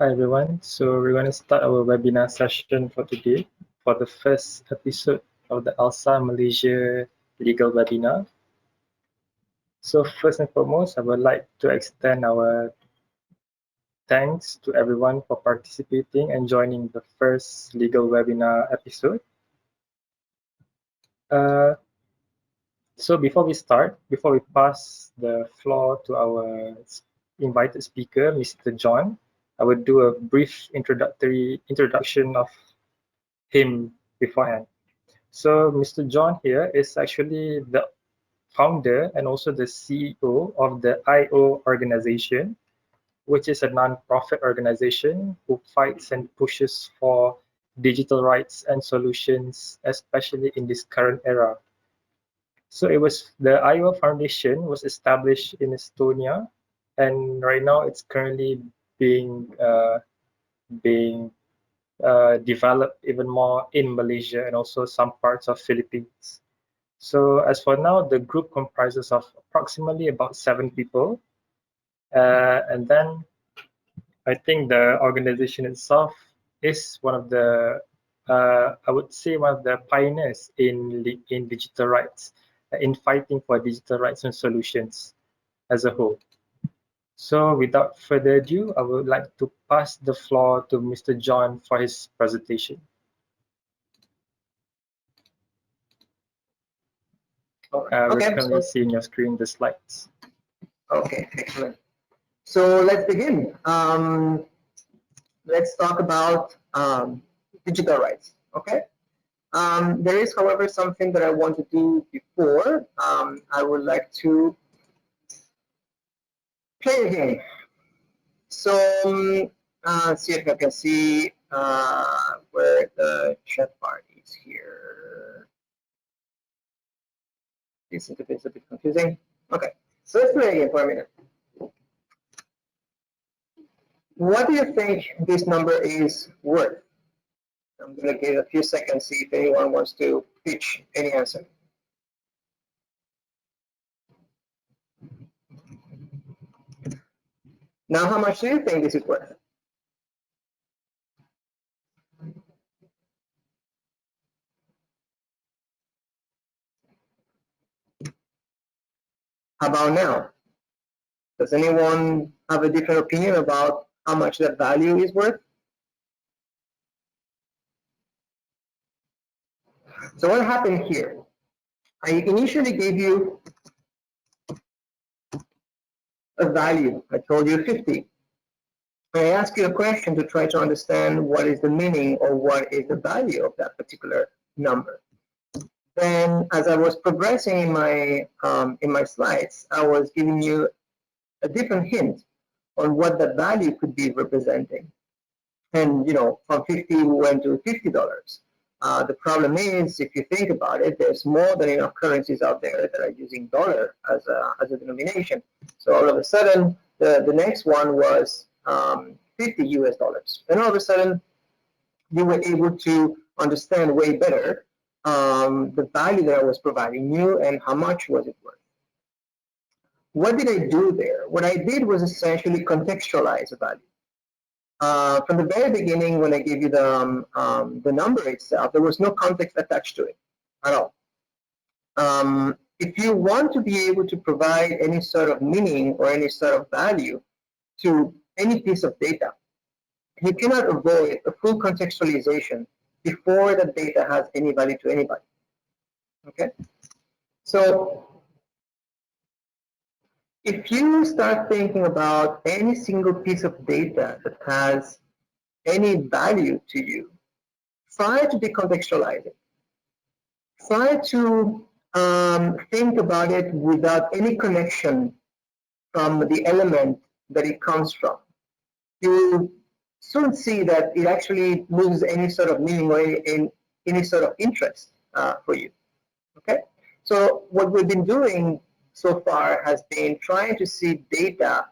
Hi everyone. So we're going to start our webinar session for today for the first episode of the ALSA Malaysia legal webinar. So first and foremost, I would like to extend our thanks to everyone for participating and joining the first legal webinar episode. So before we pass the floor to our invited speaker, Mr. John, I would do a brief introduction of him beforehand. So Mr. John here is actually the founder and also the CEO of the IO organization, which is a non-profit organization who fights and pushes for digital rights and solutions, especially in this current era. So the IO Foundation was established in Estonia, and right now it's currently being developed even more in Malaysia and also some parts of Philippines. So as for now, the group comprises of approximately about 7 people. And then I think the organization itself is one of the, I would say one of the pioneers in digital rights, in fighting for digital rights and solutions as a whole. So without further ado, I would like to pass the floor to Mr. John for his presentation. We're currently seeing your screen, the slides. Okay, excellent. So let's begin. Let's talk about digital rights, okay? There is, however, something that I want to do before. I would like to play a game. So see if I can see where the chat bar is here. This is a bit confusing. Okay, so let's play a game for a minute. What do you think this number is worth? I'm going to give a few seconds, see if anyone wants to pitch any answer. Now, how much do you think this is worth? How about now? Does anyone have a different opinion about how much that value is worth? So what happened here? I initially gave you a value. I told you 50. I asked you a question to try to understand what is the meaning or what is the value of that particular number. Then, as I was progressing in my slides, I was giving you a different hint on what that value could be representing. And from 50 we went to $50. The problem is, if you think about it, there's more than enough currencies out there that are using dollar as a denomination. So all of a sudden, the next one was 50 US dollars. And all of a sudden, you were able to understand way better the value that I was providing you and how much was it worth. What did I do there? What I did was essentially contextualize a value. From the very beginning, when I gave you the number itself, there was no context attached to it at all. If you want to be able to provide any sort of meaning or any sort of value to any piece of data, you cannot avoid a full contextualization before the data has any value to anybody. Okay? So if you start thinking about any single piece of data that has any value to you, try to decontextualize it. Try to think about it without any connection from the element that it comes from. You will soon see that it actually loses any sort of meaning or any sort of interest for you. Okay? So what we've been doing so far has been trying to see data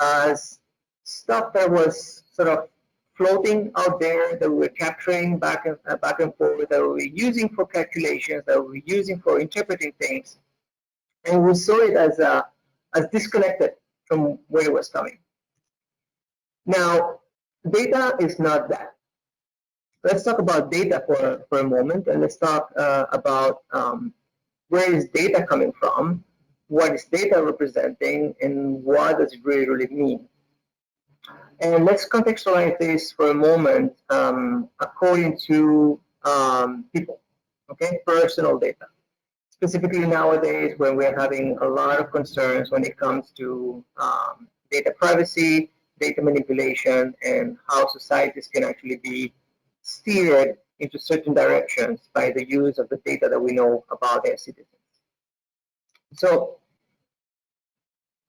as stuff that was sort of floating out there that we're capturing back and forth, that we're using for calculations, that we're using for interpreting things, and we saw it as disconnected from where it was coming. Now, Data is not that. Let's talk about data for a moment, and let's talk about where is data coming from, what is data representing, and what does it really mean. And let's contextualize this for a moment according to people, okay, personal data. Specifically nowadays when we're having a lot of concerns when it comes to data privacy, data manipulation, and how societies can actually be steered into certain directions by the use of the data that we know about their citizens. So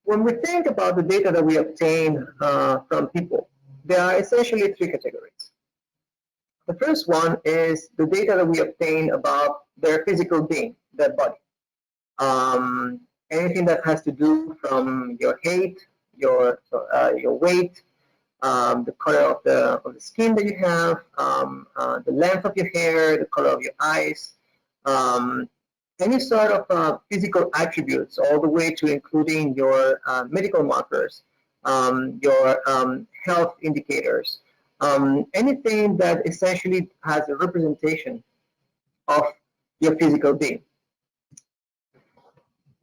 when we think about the data that we obtain from people, there are essentially three categories. The first one is the data that we obtain about their physical being, their body. Anything that has to do from your height, your weight, the color of the skin that you have, the length of your hair, the color of your eyes, any sort of physical attributes, all the way to including your medical markers, your health indicators, anything that essentially has a representation of your physical being.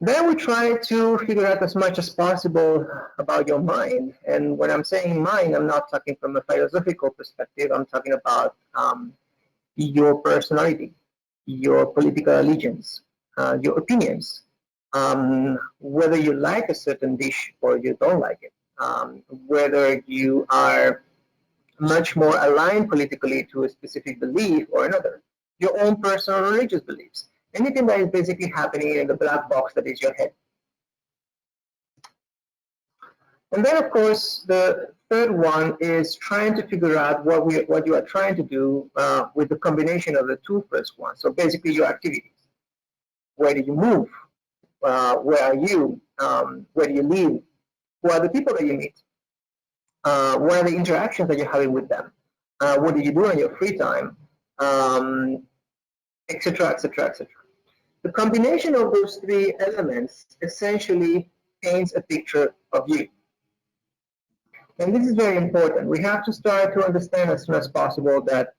Then we try to figure out as much as possible about your mind. And when I'm saying mind, I'm not talking from a philosophical perspective. I'm talking about your personality, your political allegiance, your opinions, whether you like a certain dish or you don't like it, whether you are much more aligned politically to a specific belief or another, your own personal religious beliefs, anything that is basically happening in the black box that is your head. And then, of course, the third one is trying to figure out what you are trying to do with the combination of the two first ones. So basically your activities. Where do you move? Where are you? Where do you live? Who are the people that you meet? What are the interactions that you're having with them? What do you do in your free time? Etc., etc., etc. The combination of those three elements essentially paints a picture of you. And this is very important. We have to start to understand as soon as possible that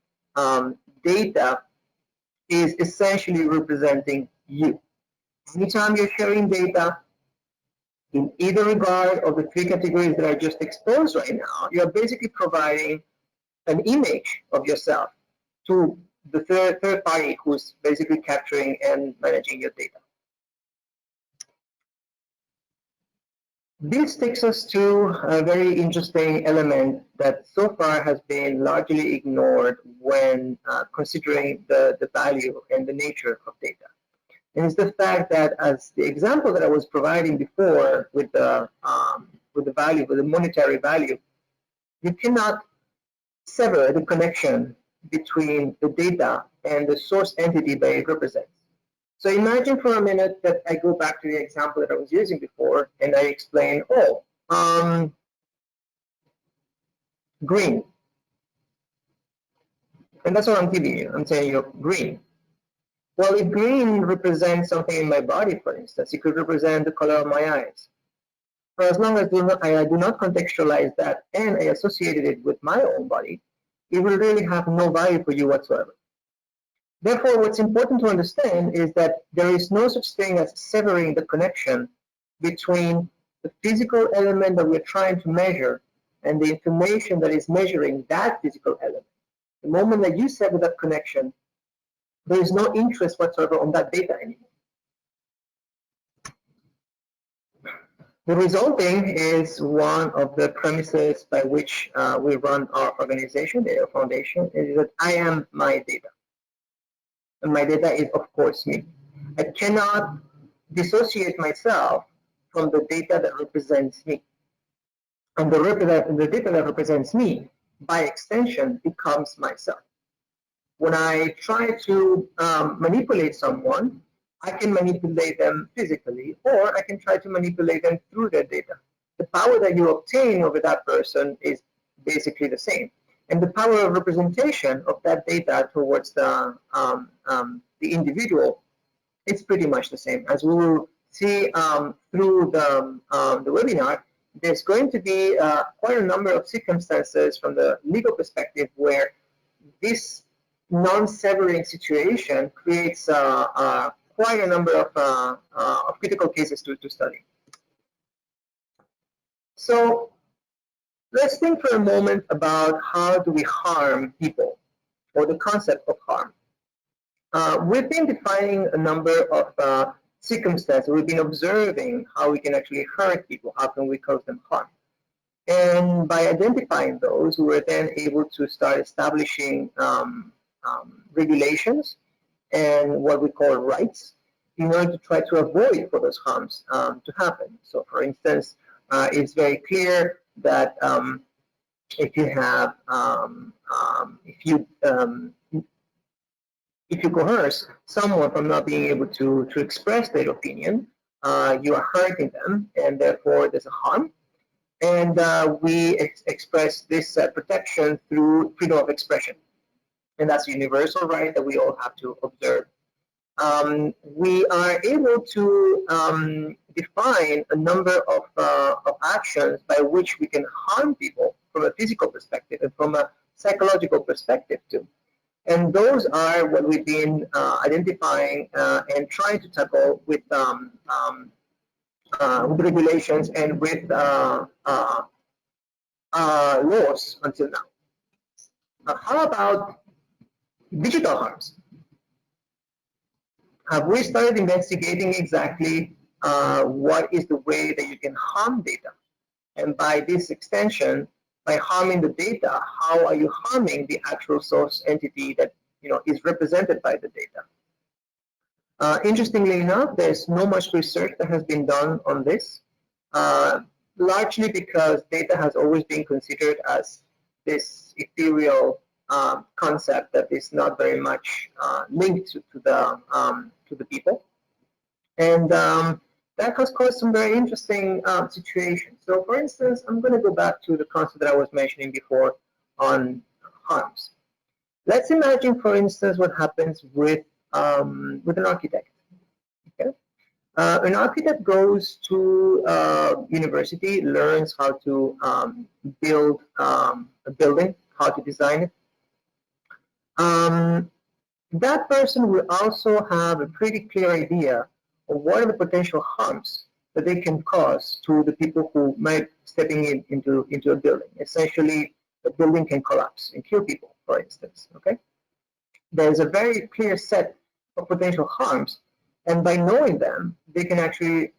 data is essentially representing you. Anytime you're sharing data, in either regard of the three categories that I just exposed right now, you're basically providing an image of yourself to the third party who's basically capturing and managing your data. This takes us to a very interesting element that so far has been largely ignored when considering the value and the nature of data. And it's the fact that, as the example that I was providing before with the value, with the monetary value, you cannot sever the connection between the data and the source entity that it represents. So imagine for a minute that I go back to the example that I was using before and I explain, green. And that's what I'm giving you. I'm saying you're green. Well, if green represents something in my body, for instance, it could represent the color of my eyes. For as long as I do not contextualize that and I associated it with my own body, it will really have no value for you whatsoever. Therefore, what's important to understand is that there is no such thing as severing the connection between the physical element that we're trying to measure and the information that is measuring that physical element. The moment that you sever that connection, there is no interest whatsoever on that data anymore. The resulting is one of the premises by which we run our organization, the Foundation, is that I am my data. And my data is, of course, me. I cannot dissociate myself from the data that represents me. And the data that represents me, by extension, becomes myself. When I try to manipulate someone, I can manipulate them physically, or I can try to manipulate them through their data. The power that you obtain over that person is basically the same. And the power of representation of that data towards the individual is pretty much the same. As we will see through the webinar, there's going to be quite a number of circumstances from the legal perspective where this non-severing situation creates quite a number of critical cases to study. So let's think for a moment about how do we harm people, or the concept of harm. We've been defining a number of circumstances. We've been observing how we can actually hurt people, how can we cause them harm. And by identifying those, we were then able to start establishing regulations and what we call rights in order to try to avoid for those harms to happen. So for instance, it's very clear that if you have, if you coerce someone from not being able to express their opinion, you are hurting them, and therefore there's a harm. And we express this protection through freedom of expression. And that's a universal right that we all have to observe. We are able to define a number of actions by which we can harm people from a physical perspective and from a psychological perspective too. And those are what we've been identifying and trying to tackle with regulations and with laws until now. How about digital harms? Have we started investigating exactly what is the way that you can harm data? And by this extension, by harming the data, how are you harming the actual source entity that is represented by the data? Interestingly enough, there's not much research that has been done on this, largely because data has always been considered as this ethereal concept that is not very much linked to the people, and that has caused some very interesting situations. So, for instance, I'm going to go back to the concept that I was mentioning before on harms. Let's imagine, for instance, what happens with an architect. Okay? An architect goes to university, learns how to build a building, how to design it. That person will also have a pretty clear idea of what are the potential harms that they can cause to the people who might stepping into a building. Essentially, the building can collapse and kill people, for instance. Okay, there's a very clear set of potential harms, and by knowing them, they can actually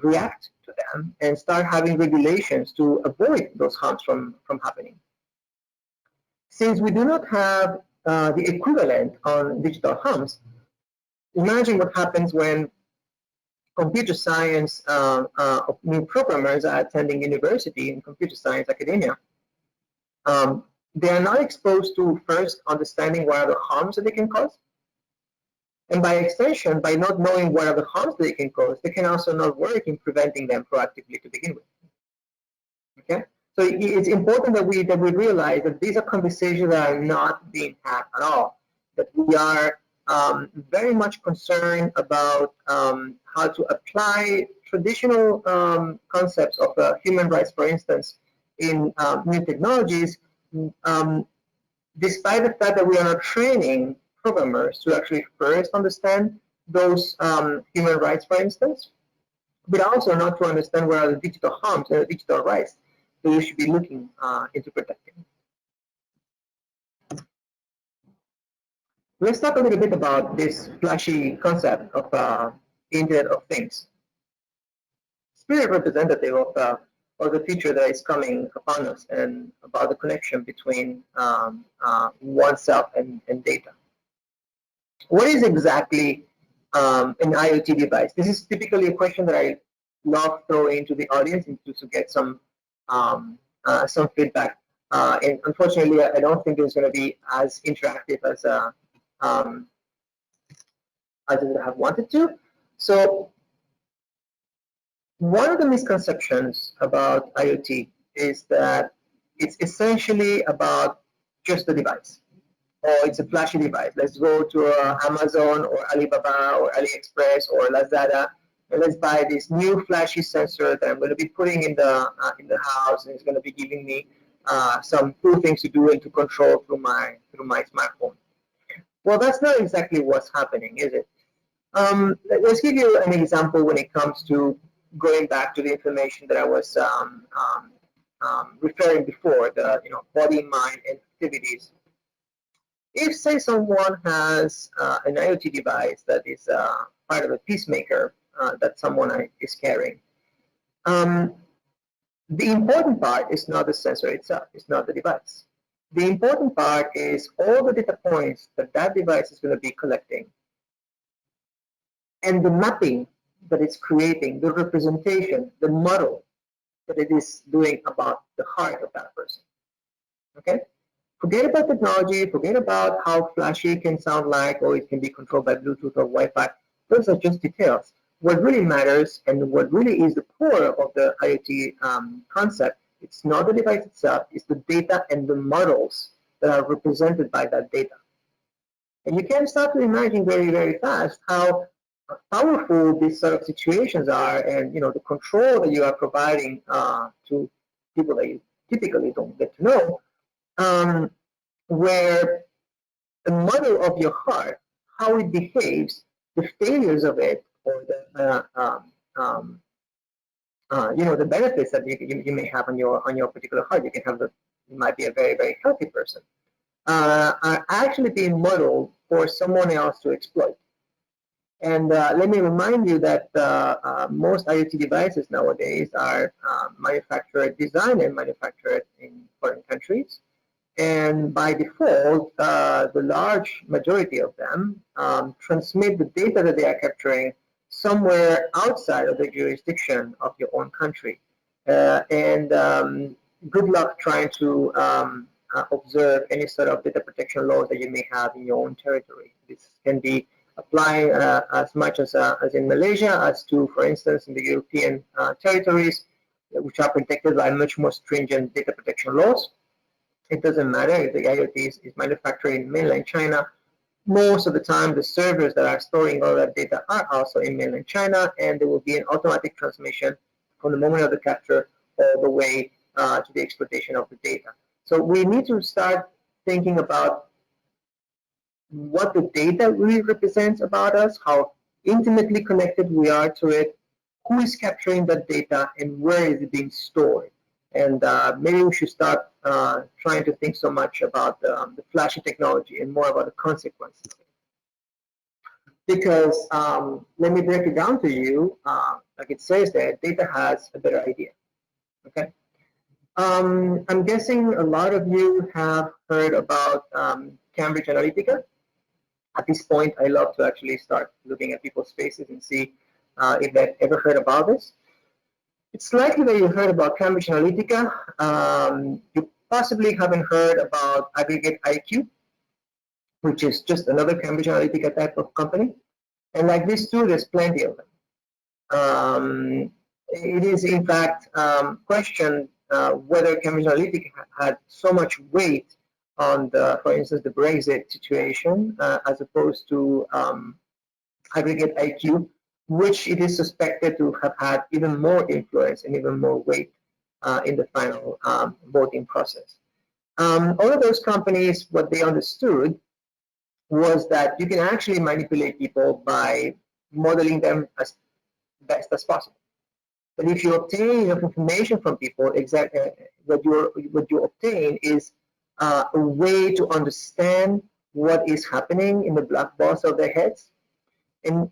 react to them and start having regulations to avoid those harms from happening. Since we do not have the equivalent on digital harms, imagine what happens when computer science new programmers are attending university in computer science academia. They are not exposed to first understanding what are the harms that they can cause. And by extension, by not knowing what are the harms they can cause, they can also not work in preventing them proactively to begin with. Okay? So it's important that we realize that these are conversations that are not being had at all. That we are very much concerned about how to apply traditional concepts of human rights, for instance, in new technologies, despite the fact that we are not training programmers to actually first understand those human rights, for instance, but also not to understand what are the digital harms and the digital rights that you should be looking into protecting. Let's talk a little bit about this flashy concept of Internet of Things. It's a representative of the future that is coming upon us and about the connection between oneself and data. What is exactly an IoT device? This is typically a question that I love throwing into the audience to get some feedback. And unfortunately, I don't think it's going to be as interactive as I would have wanted to. So one of the misconceptions about IoT is that it's essentially about just the device, or it's a flashy device. Let's go to Amazon or Alibaba or AliExpress or Lazada let's buy this new flashy sensor that I'm going to be putting in the house, and it's going to be giving me some cool things to do and to control through my smartphone. Well, that's not exactly what's happening, is it? Let's give you an example when it comes to going back to the information that I was referring before, the body, mind, and activities. If, say, someone has an IoT device that is part of a pacemaker that someone is carrying, um, the important part is not the sensor itself, it's not the device. The important part is all the data points that that device is going to be collecting and the mapping that it's creating, the representation, the model that it is doing about the heart of that person. Okay? Forget about technology, forget about how flashy it can sound like, or it can be controlled by Bluetooth or Wi-Fi. Those are just details. What really matters and what really is the core of the IoT concept, it's not the device itself, it's the data and the models that are represented by that data. And you can start to imagine very, very fast how powerful these sort of situations are, and the control that you are providing to people that you typically don't get to know, where the model of your heart, how it behaves, the failures of it, or the benefits that you may have on your particular heart. You can have you might be a very, very healthy person, are actually being modeled for someone else to exploit. And let me remind you that most IoT devices nowadays are manufactured, designed and manufactured in foreign countries. And by default, the large majority of them transmit the data that they are capturing somewhere outside of the jurisdiction of your own country. And good luck trying to observe any sort of data protection laws that you may have in your own territory. This can be applying as much as in Malaysia as to, for instance, in the European territories, which are protected by much more stringent data protection laws. It doesn't matter if the IoT is manufactured in mainland China. Most of the time, the servers that are storing all that data are also in mainland China, and there will be an automatic transmission from the moment of the capture all the way to the exploitation of the data. So we need to start thinking about what the data really represents about us, how intimately connected we are to it, who is capturing that data, and where is it being stored. And maybe we should start trying to think so much about the flashy technology and more about the consequences. Because let me break it down to you, like it says there, data has a better idea. Okay. I'm guessing a lot of you have heard about Cambridge Analytica. At this point, I love to actually start looking at people's faces and see if they've ever heard about this. It's likely that you heard about Cambridge Analytica. You possibly haven't heard about Aggregate IQ, which is just another Cambridge Analytica type of company. And like this too, there's plenty of them. It is in fact questioned whether Cambridge Analytica had so much weight on for instance, the Brexit situation as opposed to Aggregate IQ, which it is suspected to have had even more influence and even more weight in the final voting process. All of those companies, what they understood was that you can actually manipulate people by modeling them as best as possible. But if you obtain enough information from people, exactly what you obtain is a way to understand what is happening in the black box of their heads. And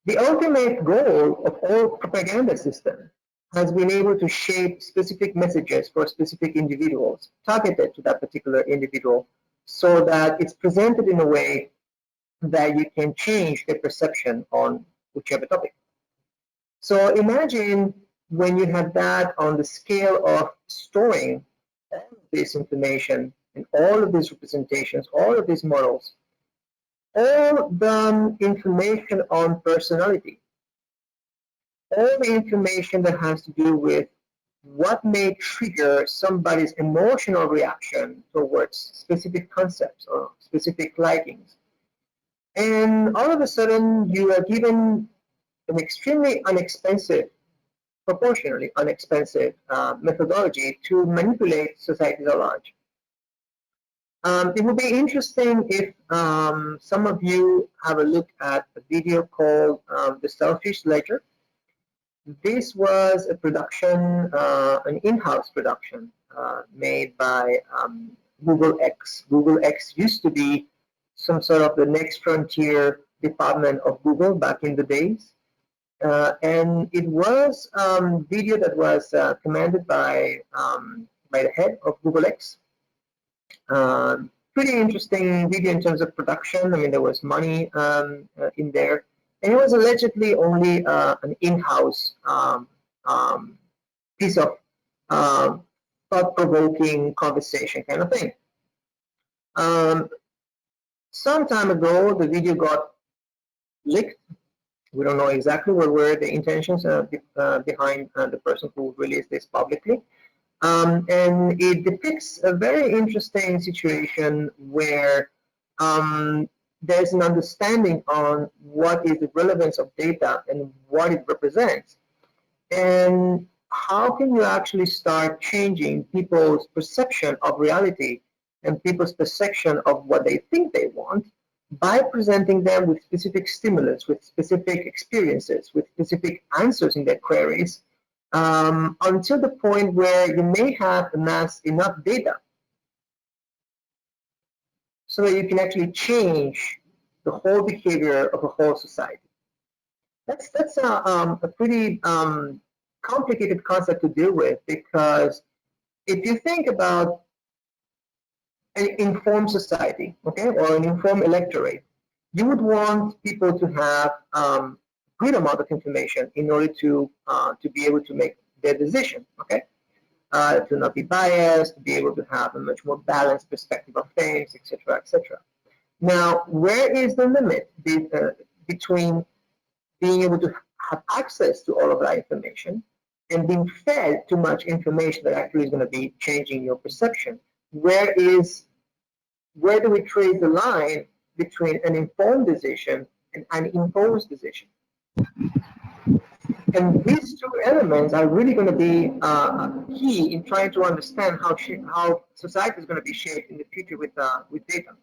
the ultimate goal of all propaganda system has been able to shape specific messages for specific individuals, targeted to that particular individual, so that it's presented in a way that you can change their perception on whichever topic. So imagine when you have that on the scale of storing all of this information and all of these representations, all of these models, all the information on personality, all the information that has to do with what may trigger somebody's emotional reaction towards specific concepts or specific likings. And all of a sudden, you are given an extremely inexpensive, proportionally inexpensive methodology to manipulate societies at large. It would be interesting if some of you have a look at a video called The Selfish Ledger. This was a production, an in-house production made by Google X. Google X used to be some sort of the next frontier department of Google back in the days. And it was video that was commanded by the head of Google X. Pretty interesting video in terms of production. I mean, there was money in there, and it was allegedly only an in-house piece of thought-provoking conversation kind of thing. Some time ago, the video got leaked. We don't know exactly what were the intentions behind the person who released this publicly. And it depicts a very interesting situation where there's an understanding on what is the relevance of data and what it represents. And how can you actually start changing people's perception of reality and people's perception of what they think they want by presenting them with specific stimulus, with specific experiences, with specific answers in their queries, until the point where you may have amassed enough data so that you can actually change the whole behavior of a whole society. That's a pretty complicated concept to deal with, because if you think about an informed society, okay, or an informed electorate, you would want people to have good amount of information in order to be able to make their decision, okay, to not be biased, to be able to have a much more balanced perspective of things, etc., etc. Now, where is the limit between being able to have access to all of that information and being fed too much information that actually is going to be changing your perception? Where do we trace the line between an informed decision and an imposed decision? And these two elements are really going to be key in trying to understand how society is going to be shaped in the future with data.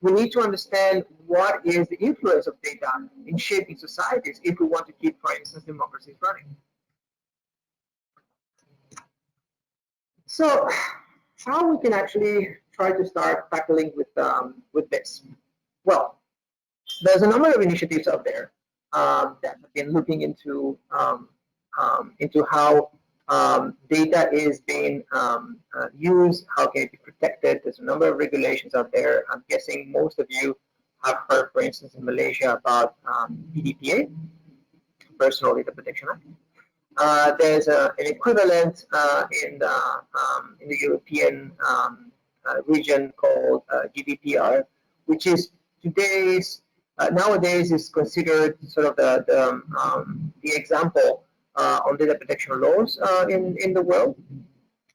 We need to understand what is the influence of data in shaping societies if we want to keep, for instance, democracies running. So, how we can actually try to start tackling with this? Well, there's a number of initiatives out there that have been looking into how data is being used, how can it be protected. There's a number of regulations out there. I'm guessing most of you have heard, for instance, in Malaysia about PDPA, Personal Data Protection Act. There's an equivalent in the European region called GDPR, which is nowadays is considered sort of the example on data protection laws in the world.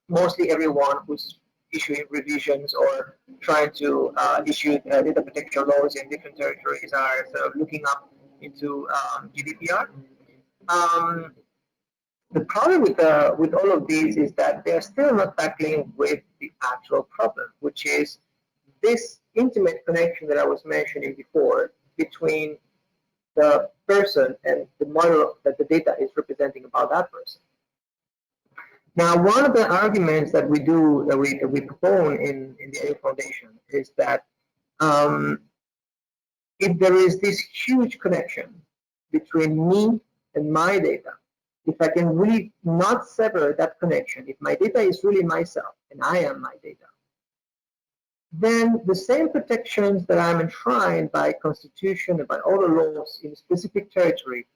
Mostly everyone who's issuing revisions or trying to issue data protection laws in different territories are sort of looking up into GDPR. The problem with all of these is that they're still not tackling with the actual problem, which is this intimate connection that I was mentioning before between the person and the model that the data is representing about that person. Now, one of the arguments that we propone in the AU Foundation is that if there is this huge connection between me and my data, if I can really not sever that connection, if my data is really myself and I am my data, then the same protections that I'm enshrined by Constitution and by all the laws in a specific territory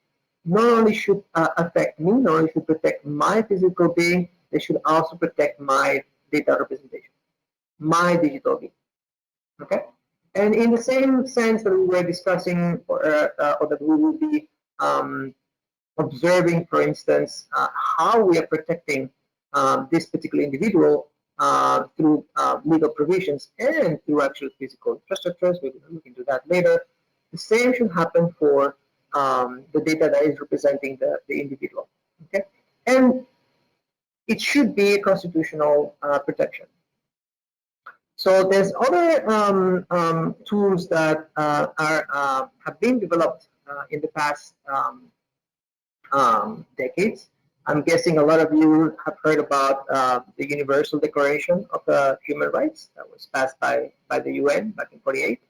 not only should affect me, not only should protect my physical being, they should also protect my data representation, my digital being. Okay? And in the same sense that we were discussing, or that we will be observing, for instance, how we are protecting this particular individual through legal provisions and through actual physical infrastructures. We're going to look into that later. The same should happen for the data that is representing the individual. Okay, and it should be a constitutional protection. So there's other tools that have been developed in the past decades. I'm guessing a lot of you have heard about the Universal Declaration of Human Rights that was passed by the UN back in '48.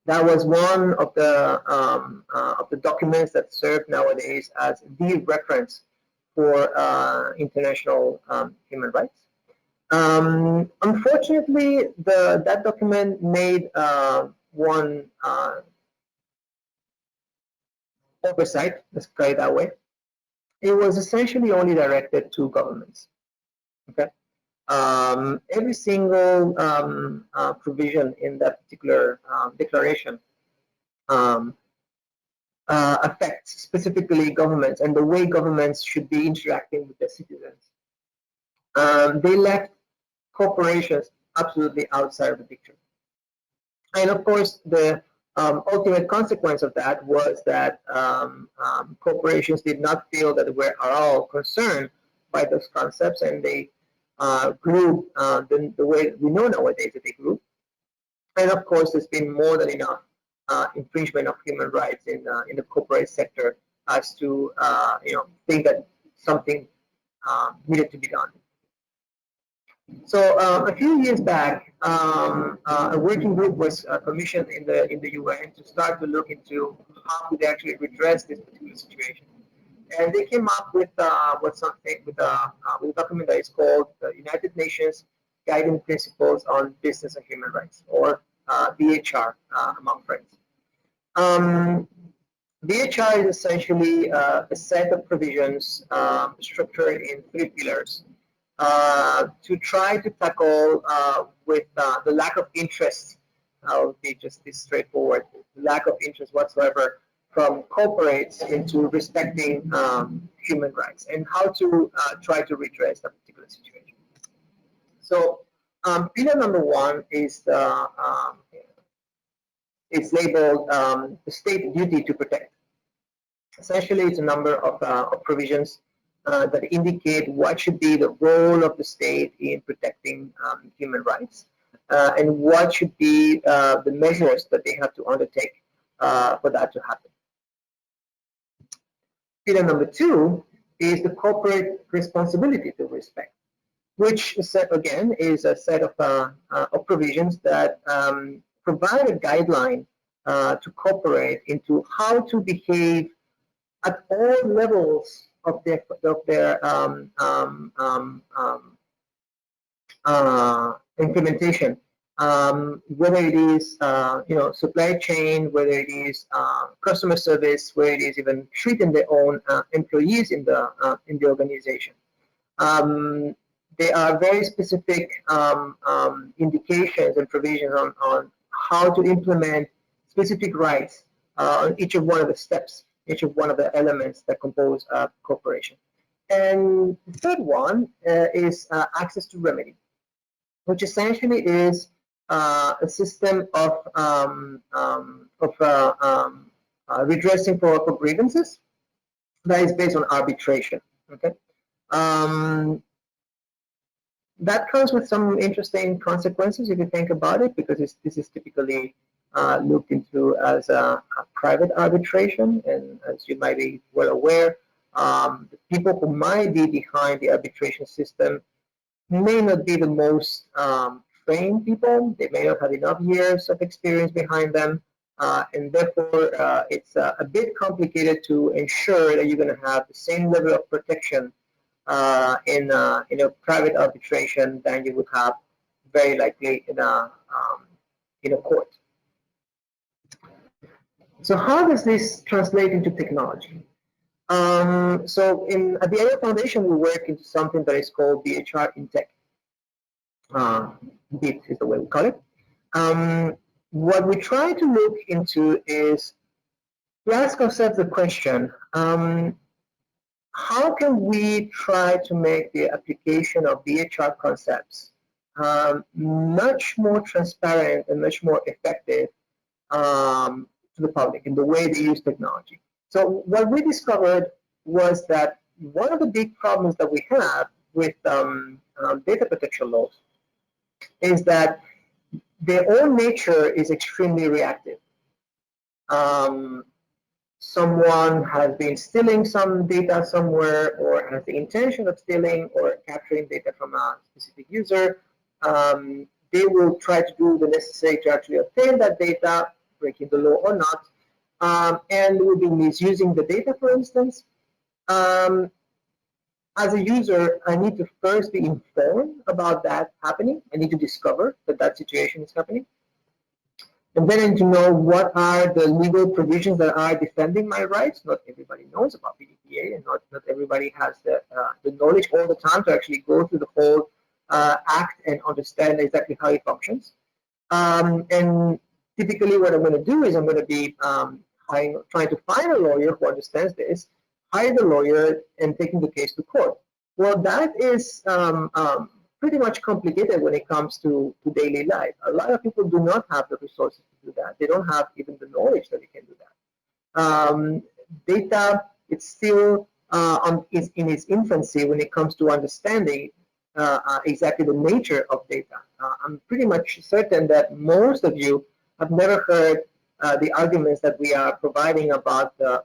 That was one of the documents that serve nowadays as the reference for international human rights. Unfortunately, that document made one oversight, let's call it that way. It was essentially only directed to governments. Okay, every single provision in that particular declaration affects specifically governments and the way governments should be interacting with their citizens. They left corporations absolutely outside of the picture. And of course, the ultimate consequence of that was that corporations did not feel that they were at all concerned by those concepts, and they grew the way we know nowadays that they grew. And of course, there's been more than enough infringement of human rights in the corporate sector as to think that something needed to be done. So a few years back, a working group was commissioned in the UN to start to look into how to actually redress this particular situation, and they came up with with a document that is called the United Nations Guiding Principles on Business and Human Rights, or BHR among friends. BHR is essentially a set of provisions structured in 3 pillars. To try to tackle with the lack of interest. I'll be just this straightforward, lack of interest whatsoever from corporates into respecting human rights, and how to try to redress that particular situation. So pillar number 1 is it's labeled the state duty to protect. Essentially, it's a number of provisions that indicate what should be the role of the state in protecting human rights, and what should be the measures that they have to undertake for that to happen. Pillar number 2 is the corporate responsibility to respect, which again is a set of provisions that provide a guideline to corporate into how to behave at all levels of their implementation, whether it is supply chain, whether it is customer service, whether it is even treating their own employees in the organization. There are very specific indications and provisions on how to implement specific rights on each of one of the steps, each of one of the elements that compose a corporation. And the third one is access to remedy, which essentially is a system of redressing for grievances that is based on arbitration. Okay, that comes with some interesting consequences if you think about it, because this is typically looked into as a private arbitration, and as you might be well aware, the people who might be behind the arbitration system may not be the most trained people. They may not have enough years of experience behind them, and therefore it's a bit complicated to ensure that you're going to have the same level of protection in a private arbitration than you would have very likely in a court. So how does this translate into technology? So at the AO Foundation, we work into something that is called BHR in Tech. BIT is the way we call it. What we try to look into is to ask ourselves the question, how can we try to make the application of BHR concepts much more transparent and much more effective to the public in the way they use technology. So what we discovered was that one of the big problems that we have with data protection laws is that their own nature is extremely reactive. Um, Someone has been stealing some data somewhere or has the intention of stealing or capturing data from a specific user, they will try to do the necessary to actually obtain that data, breaking the law or not, and will be misusing the data, for instance. Um, as a user, I need to first be informed about that happening. I need to discover that that situation is happening. And then I need to know what are the legal provisions that are defending my rights. Not everybody knows about PDPA, and not everybody has the knowledge all the time to actually go through the whole act and understand exactly how it functions. And typically what I'm going to do is I'm going to be trying to find a lawyer who understands this, hire the lawyer, and taking the case to court. Well, that is pretty much complicated when it comes to daily life. A lot of people do not have the resources to do that. They don't have even the knowledge that they can do that. Data, it's still is in its infancy when it comes to understanding exactly the nature of data. I'm pretty much certain that most of you have never heard the arguments that we are providing about the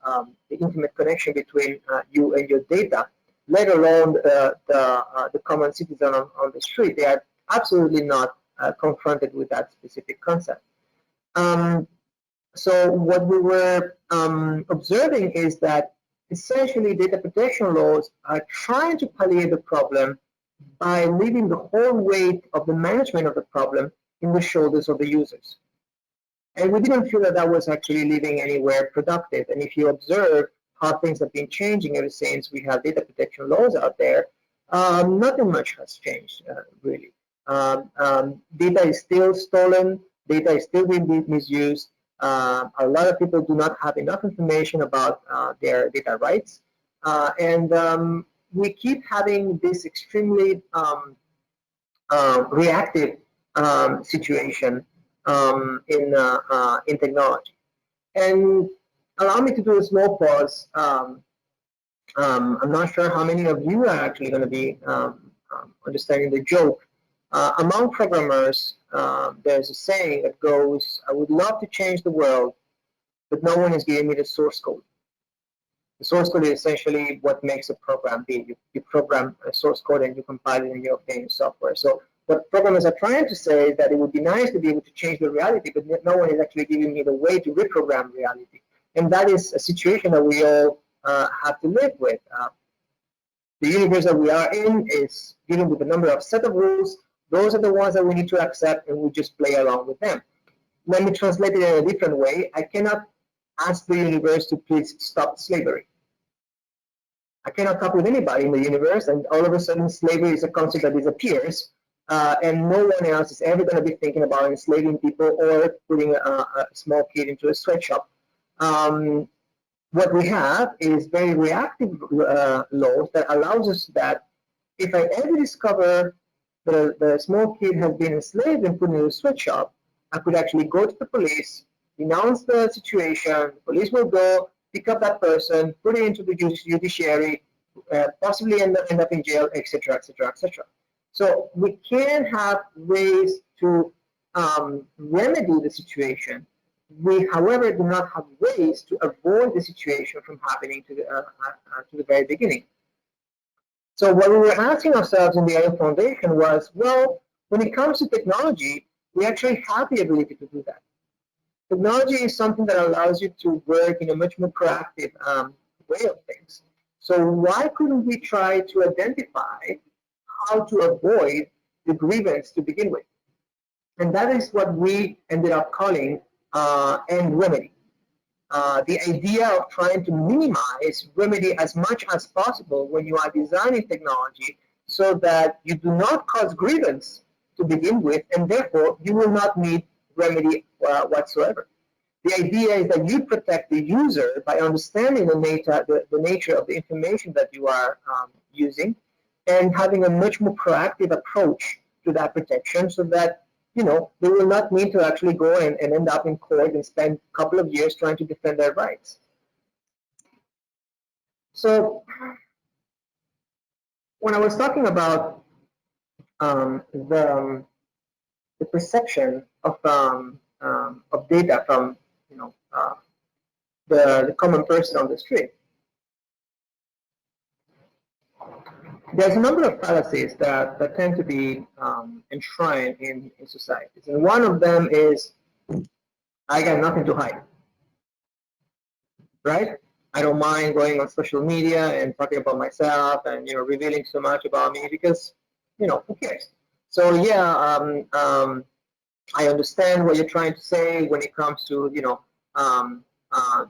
intimate connection between you and your data, let alone the common citizen on the street. They are absolutely not confronted with that specific concept. So what we were observing is that essentially data protection laws are trying to palliate the problem by leaving the whole weight of the management of the problem in the shoulders of the users. And we didn't feel that that was actually leaving anywhere productive. And if you observe how things have been changing ever since we have data protection laws out there, nothing much has changed, really. Data is still stolen, data is still being misused. A lot of people do not have enough information about their data rights. And we keep having this extremely reactive situation in technology. And allow me to do a small pause. I'm not sure how many of you are actually going to be understanding the joke. Among programmers, there's a saying that goes, I would love to change the world, but no one is giving me the source code. The source code is essentially what makes a program be. You program a source code and you compile it and you obtain software. So what programmers are trying to say is that it would be nice to be able to change the reality, but no one is actually giving me the way to reprogram reality. And that is a situation that we all have to live with. The universe that we are in is dealing with a number of set of rules. Those are the ones that we need to accept, and we just play along with them. Let me translate it in a different way. I cannot ask the universe to please stop slavery. I cannot talk with anybody in the universe, and all of a sudden slavery is a concept that disappears, and no one else is ever going to be thinking about enslaving people or putting a small kid into a sweatshop. What we have is very reactive laws that allows us that if I ever discover the small kid has been enslaved and put in a sweatshop, I could actually go to the police, denounce the situation, the police will go, pick up that person, put it into the judiciary, possibly end up in jail, etc., etc., etc. So we can have ways to remedy the situation. We, however, do not have ways to avoid the situation from happening to the very beginning. So what we were asking ourselves in the IO Foundation was, well, when it comes to technology, we actually have the ability to do that. Technology is something that allows you to work in a much more proactive way of things. So why couldn't we try to identify how to avoid the grievance to begin with? And that is what we ended up calling end remedy. The idea of trying to minimize remedy as much as possible when you are designing technology so that you do not cause grievance to begin with, and therefore you will not need remedy whatsoever. The idea is that you protect the user by understanding the nature of the information that you are using and having a much more proactive approach to that protection so that they will not need to actually go and end up in court and spend a couple of years trying to defend their rights. So when I was talking about the perception of data from the common person on the street, there's a number of fallacies that tend to be enshrined in societies, and one of them is, I got nothing to hide, right? I don't mind going on social media and talking about myself and revealing so much about me because who cares? So yeah, I understand what you're trying to say when it comes to the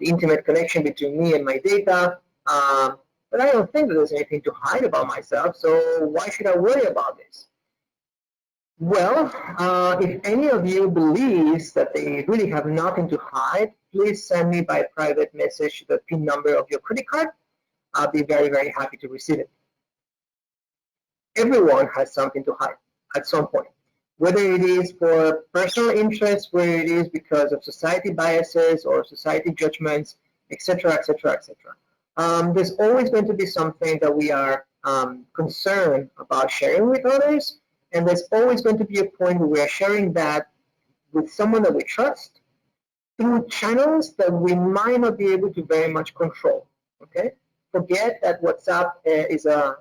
intimate connection between me and my data, but I don't think that there's anything to hide about myself. So why should I worry about this? Well, if any of you believes that they really have nothing to hide, please send me by private message the PIN number of your credit card. I'll be very, very happy to receive it. Everyone has something to hide at some point, whether it is for personal interest, whether it is because of society biases or society judgments, etc., etc., etc. There's always going to be something that we are concerned about sharing with others, and there's always going to be a point where we are sharing that with someone that we trust through channels that we might not be able to very much control. Okay, forget that WhatsApp is a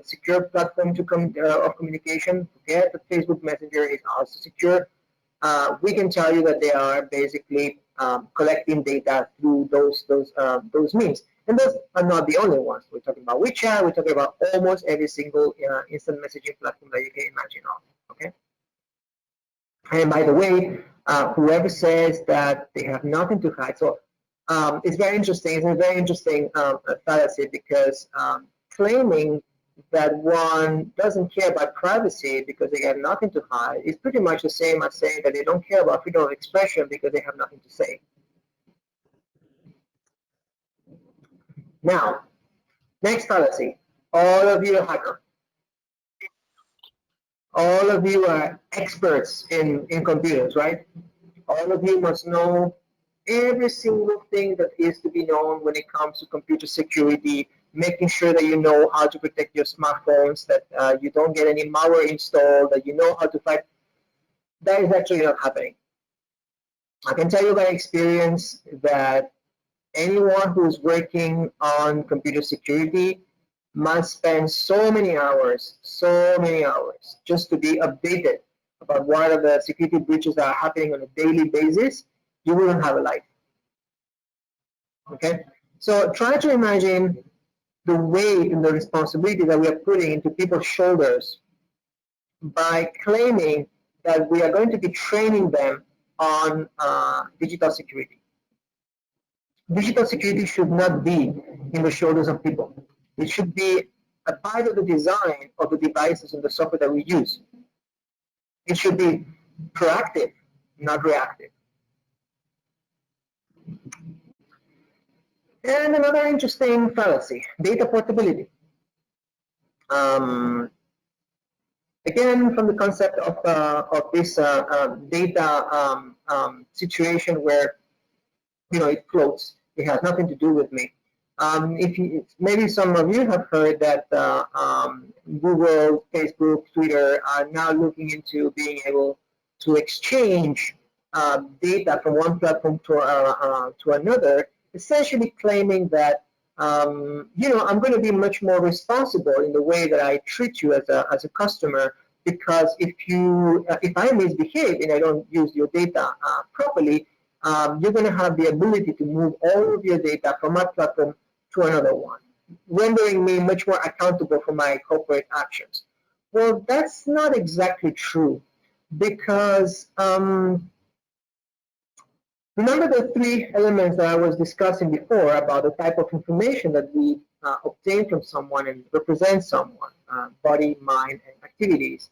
secure platform to of communication. Forget that Facebook Messenger is also secure. We can tell you that they are basically collecting data through those means. And those are not the only ones. We're talking about WeChat. We're talking about almost every single instant messaging platform that you can imagine of. Okay. And by the way, whoever says that they have nothing to hide, so it's very interesting. It's a very interesting fallacy because claiming that one doesn't care about privacy because they have nothing to hide is pretty much the same as saying that they don't care about freedom of expression because they have nothing to say. Now, next fallacy. All of you are hackers. All of you are experts in computers, right? All of you must know every single thing that is to be known when it comes to computer security, making sure that you know how to protect your smartphones, that you don't get any malware installed, that you know how to fight. That is actually not happening. I can tell you by experience that anyone who's working on computer security must spend so many hours just to be updated about what are the security breaches that are happening on a daily basis. You wouldn't have a life. Okay, so try to imagine the weight and the responsibility that we are putting into people's shoulders by claiming that we are going to be training them on digital security. Digital security should not be in the shoulders of people. It should be a part of the design of the devices and the software that we use. It should be proactive, not reactive. And another interesting fallacy, data portability. Again, from the concept of this data situation where it floats, it has nothing to do with me. Maybe some of you have heard that Google, Facebook, Twitter are now looking into being able to exchange data from one platform to another, essentially claiming that I'm going to be much more responsible in the way that I treat you as a customer, because if I misbehave and I don't use your data properly, you're going to have the ability to move all of your data from one platform to another one, rendering me much more accountable for my corporate actions. Well, that's not exactly true, because remember the three elements that I was discussing before about the type of information that we obtain from someone and represent someone, body, mind, and activities.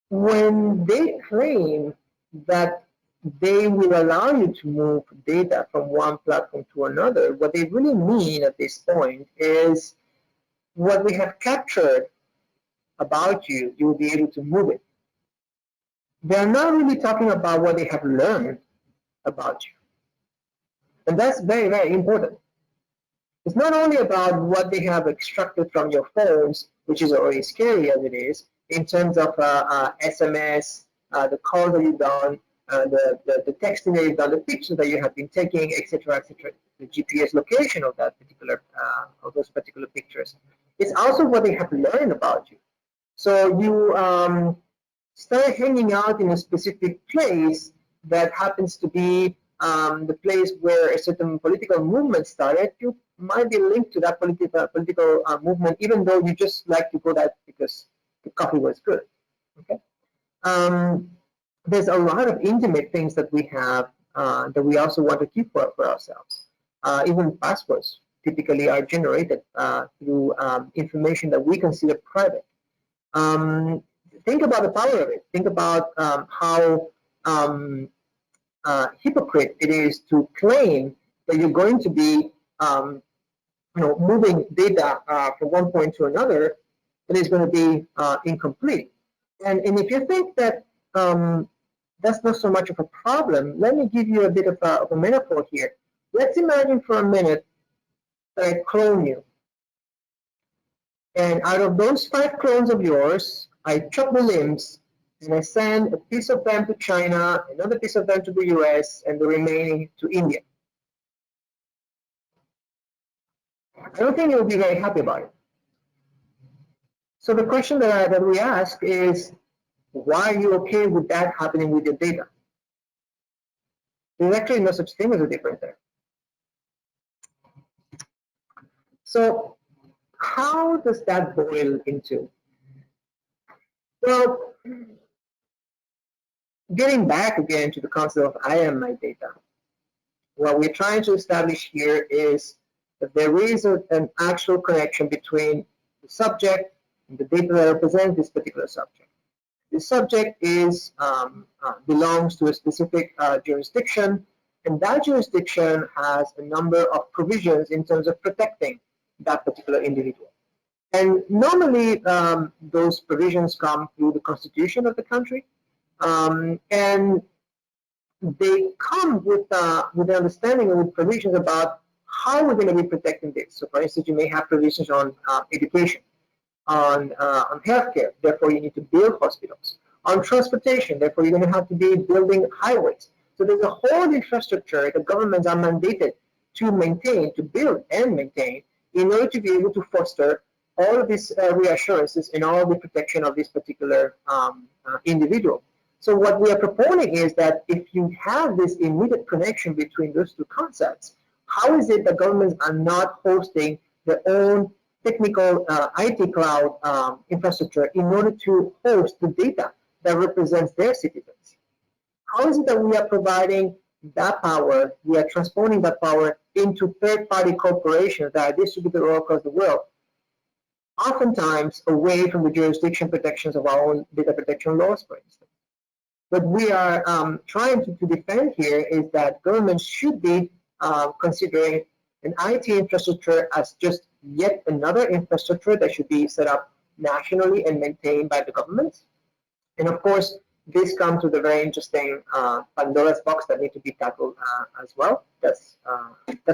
When they claim that they will allow you to move data from one platform to another, what they really mean at this point is what we have captured about you, you will be able to move it. They're not really talking about what they have learned about you. And that's very, very important. It's not only about what they have extracted from your phones, which is already scary as it is, in terms of SMS, the calls that you've done, the texting that you've done, the pictures that you have been taking, etc., the GPS location of that particular, of those particular pictures. It's also what they have learned about you. So you start hanging out in a specific place that happens to be the place where a certain political movement started, you might be linked to that political movement, even though you just like to go there because the coffee was good. Okay. There's a lot of intimate things that we have that we also want to keep for ourselves. Even passwords typically are generated through information that we consider private. Think about the power of it. Think about how hypocrite it is to claim that you're going to be moving data from one point to another, and it's going to be incomplete. And if you think that that's not so much of a problem, let me give you a bit of a metaphor here. Let's imagine for a minute that I clone you. And out of those 5 clones of yours, I chop the limbs and I send a piece of them to China, another piece of them to the US, and the remaining to India. I don't think you'll be very happy about it. So the question that we ask is, why are you okay with that happening with your data? There's actually no such thing as a difference there. So how does that boil into? Well, getting back again to the concept of I am my data, what we're trying to establish here is that there is an actual connection between the subject and the data that represents this particular subject. The subject is belongs to a specific jurisdiction, and that jurisdiction has a number of provisions in terms of protecting that particular individual. And normally, those provisions come through the constitution of the country, and they come with the understanding and with provisions about how we're going to be protecting this. So, for instance, you may have provisions on education, on healthcare. Therefore, you need to build hospitals. On transportation, therefore, you're going to have to be building highways. So there's a whole infrastructure that governments are mandated to maintain, to build and maintain, in order to be able to foster all of these reassurances and all the protection of this particular individual. So what we are proponing is that if you have this immediate connection between those two concepts, how is it that governments are not hosting their own technical IT cloud infrastructure in order to host the data that represents their citizens? How is it that we are providing that power, we are transporting that power into third-party corporations that are distributed all across the world, oftentimes away from the jurisdiction protections of our own data protection laws, for instance? What we are trying to defend here is that governments should be considering an IT infrastructure as just yet another infrastructure that should be set up nationally and maintained by the governments. And of course, this comes with a very interesting Pandora's box that needs to be tackled as well. That's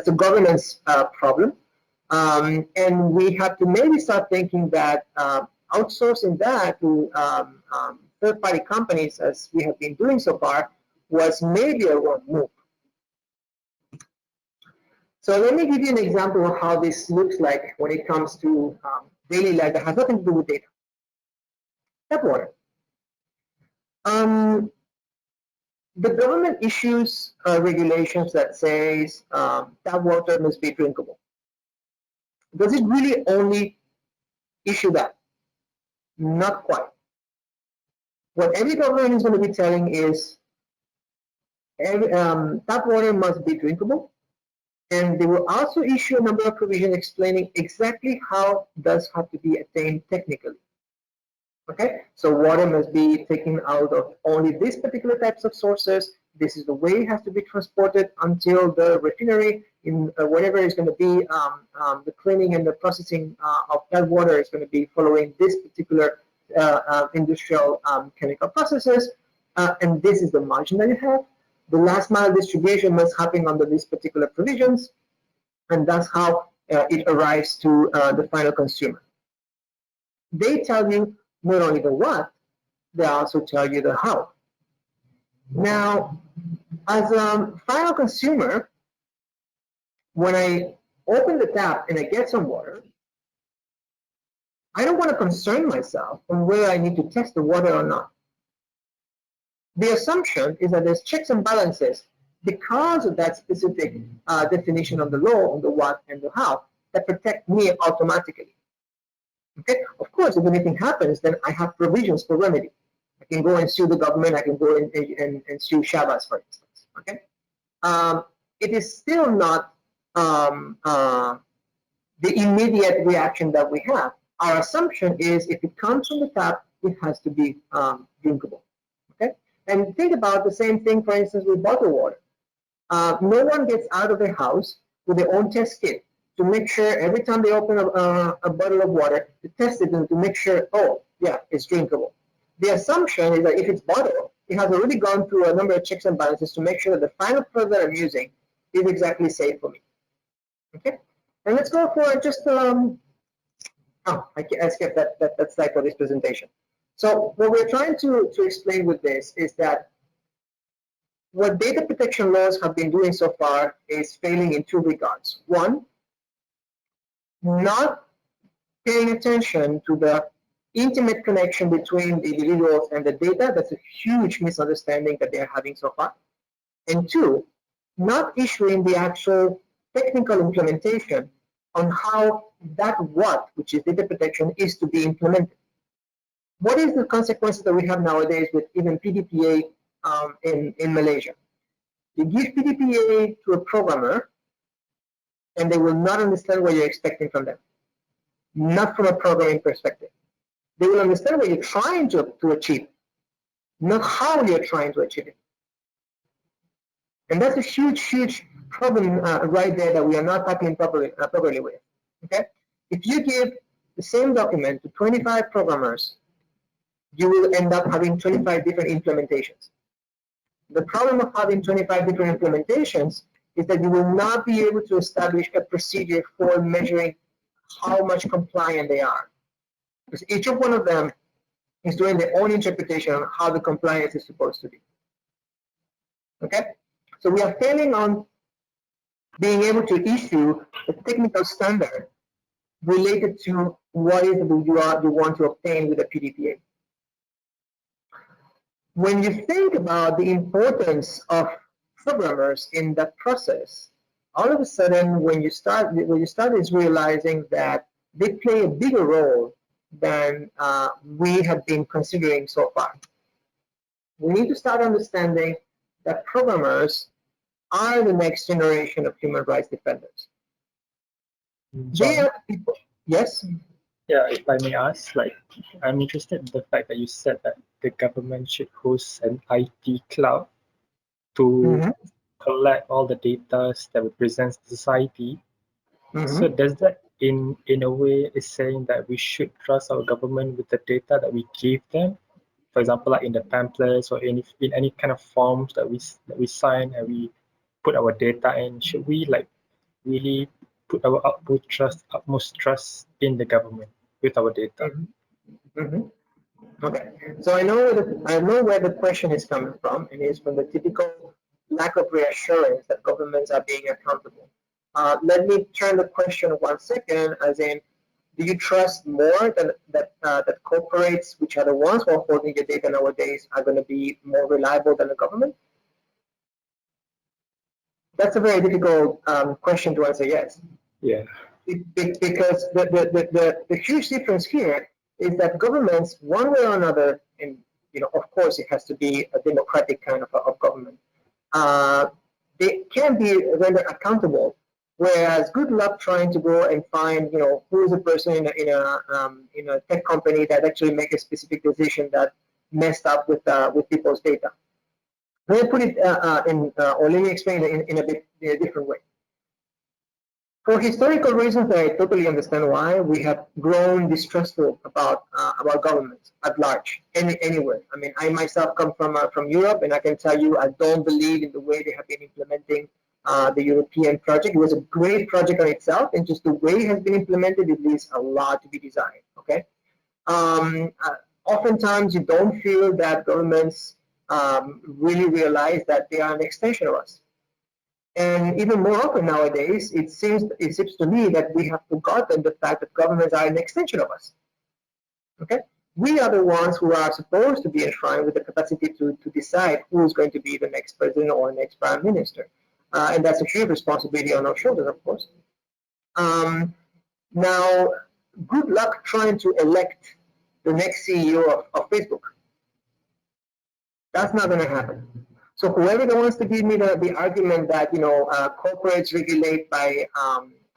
a governance problem. And we have to maybe start thinking that outsourcing that to third-party companies, as we have been doing so far, was maybe a wrong move. So let me give you an example of how this looks like when it comes to daily life that has nothing to do with data. Tap water. The government issues regulations that says tap water must be drinkable. Does it really only issue that? Not quite. What every government is going to be telling is tap water must be drinkable, and they will also issue a number of provisions explaining exactly how does have to be attained technically. Okay, so water must be taken out of only these particular types of sources. This is the way it has to be transported until the refinery in whatever is going to be the cleaning and the processing of that water is going to be following this particular industrial chemical processes, and this is the margin that you have. The last mile distribution must happen under these particular provisions, and that's how it arrives to the final consumer. They tell you not only the what, they also tell you the how. Now, as a final consumer, when I open the tap and I get some water, I don't want to concern myself on whether I need to test the water or not. The assumption is that there's checks and balances because of that specific definition of the law on the what and the how that protect me automatically. Okay. Of course, if anything happens, then I have provisions for remedy. I can go and sue the government. I can go and sue Shabazz, for instance. Okay. It is still not the immediate reaction that we have. Our assumption is if it comes from the tap, it has to be drinkable. Okay. And think about the same thing, for instance, with bottled water. No one gets out of their house with their own test kit to make sure every time they open a bottle of water, to test it and to make sure, oh, yeah, it's drinkable. The assumption is that if it's bottled, it has already gone through a number of checks and balances to make sure that the final product that I'm using is exactly safe for me. Okay, and let's go for just I skipped that slide for this presentation. So what we're trying to explain with this is that what data protection laws have been doing so far is failing in two regards. One, not paying attention to the intimate connection between the individuals and the data. That's a huge misunderstanding that they're having so far. And two, not issuing the actual technical implementation on how that what, which is data protection, is to be implemented. What is the consequences that we have nowadays with even PDPA in Malaysia? You give PDPA to a programmer, and they will not understand what you're expecting from them. Not from a programming perspective. They will understand what you're trying to achieve, not how you're trying to achieve it. And that's a huge, huge problem right there that we are not tackling properly with. Okay? If you give the same document to 25 programmers, you will end up having 25 different implementations. The problem of having 25 different implementations is that you will not be able to establish a procedure for measuring how much compliant they are. Because each of one of them is doing their own interpretation on how the compliance is supposed to be. Okay? So we are failing on being able to issue a technical standard related to what is it you want to obtain with a PDPA. When you think about the importance of programmers in that process, all of a sudden when you start is realizing that they play a bigger role than we have been considering so far. We need to start understanding that programmers are the next generation of human rights defenders. They are people. Yes? Yeah, if I may ask, like, I'm interested in the fact that you said that the government should host an IT cloud to collect all the data that represents society. So does that in a way is saying that we should trust our government with the data that we give them? For example, like in the pamphlets or in any kind of forms that we sign and we put our data in, should we like really put our utmost trust in the government with our data? Okay, so I know where the question is coming from, and it's from the typical lack of reassurance that governments are being accountable. Let me turn the question 1 second, as in, do you trust more that corporates, which are the ones who are holding your data nowadays, are going to be more reliable than the government? That's a very difficult question to answer yes. Yeah. Because the huge difference here is that governments, one way or another, and of course it has to be a democratic kind of government, they can be rendered accountable. Whereas good luck trying to go and find who is a person in a tech company that actually make a specific decision that messed up with people's data. Let me put it or let me explain it in a different way. For historical reasons, I totally understand why we have grown distrustful about governments at large, anywhere. I mean, I myself come from Europe, and I can tell you, I don't believe in the way they have been implementing the European project. It was a great project on itself, and just the way it has been implemented, it leaves a lot to be desired. Okay. Oftentimes, you don't feel that governments really realize that they are an extension of us. And even more often nowadays, it seems to me that we have forgotten the fact that governments are an extension of us. Okay, we are the ones who are supposed to be enshrined with the capacity to decide who is going to be the next president or next prime minister, and that's a huge responsibility on our shoulders, of course. Now, good luck trying to elect the next CEO of Facebook. That's not going to happen. So whoever that wants to give me the argument that corporates regulate by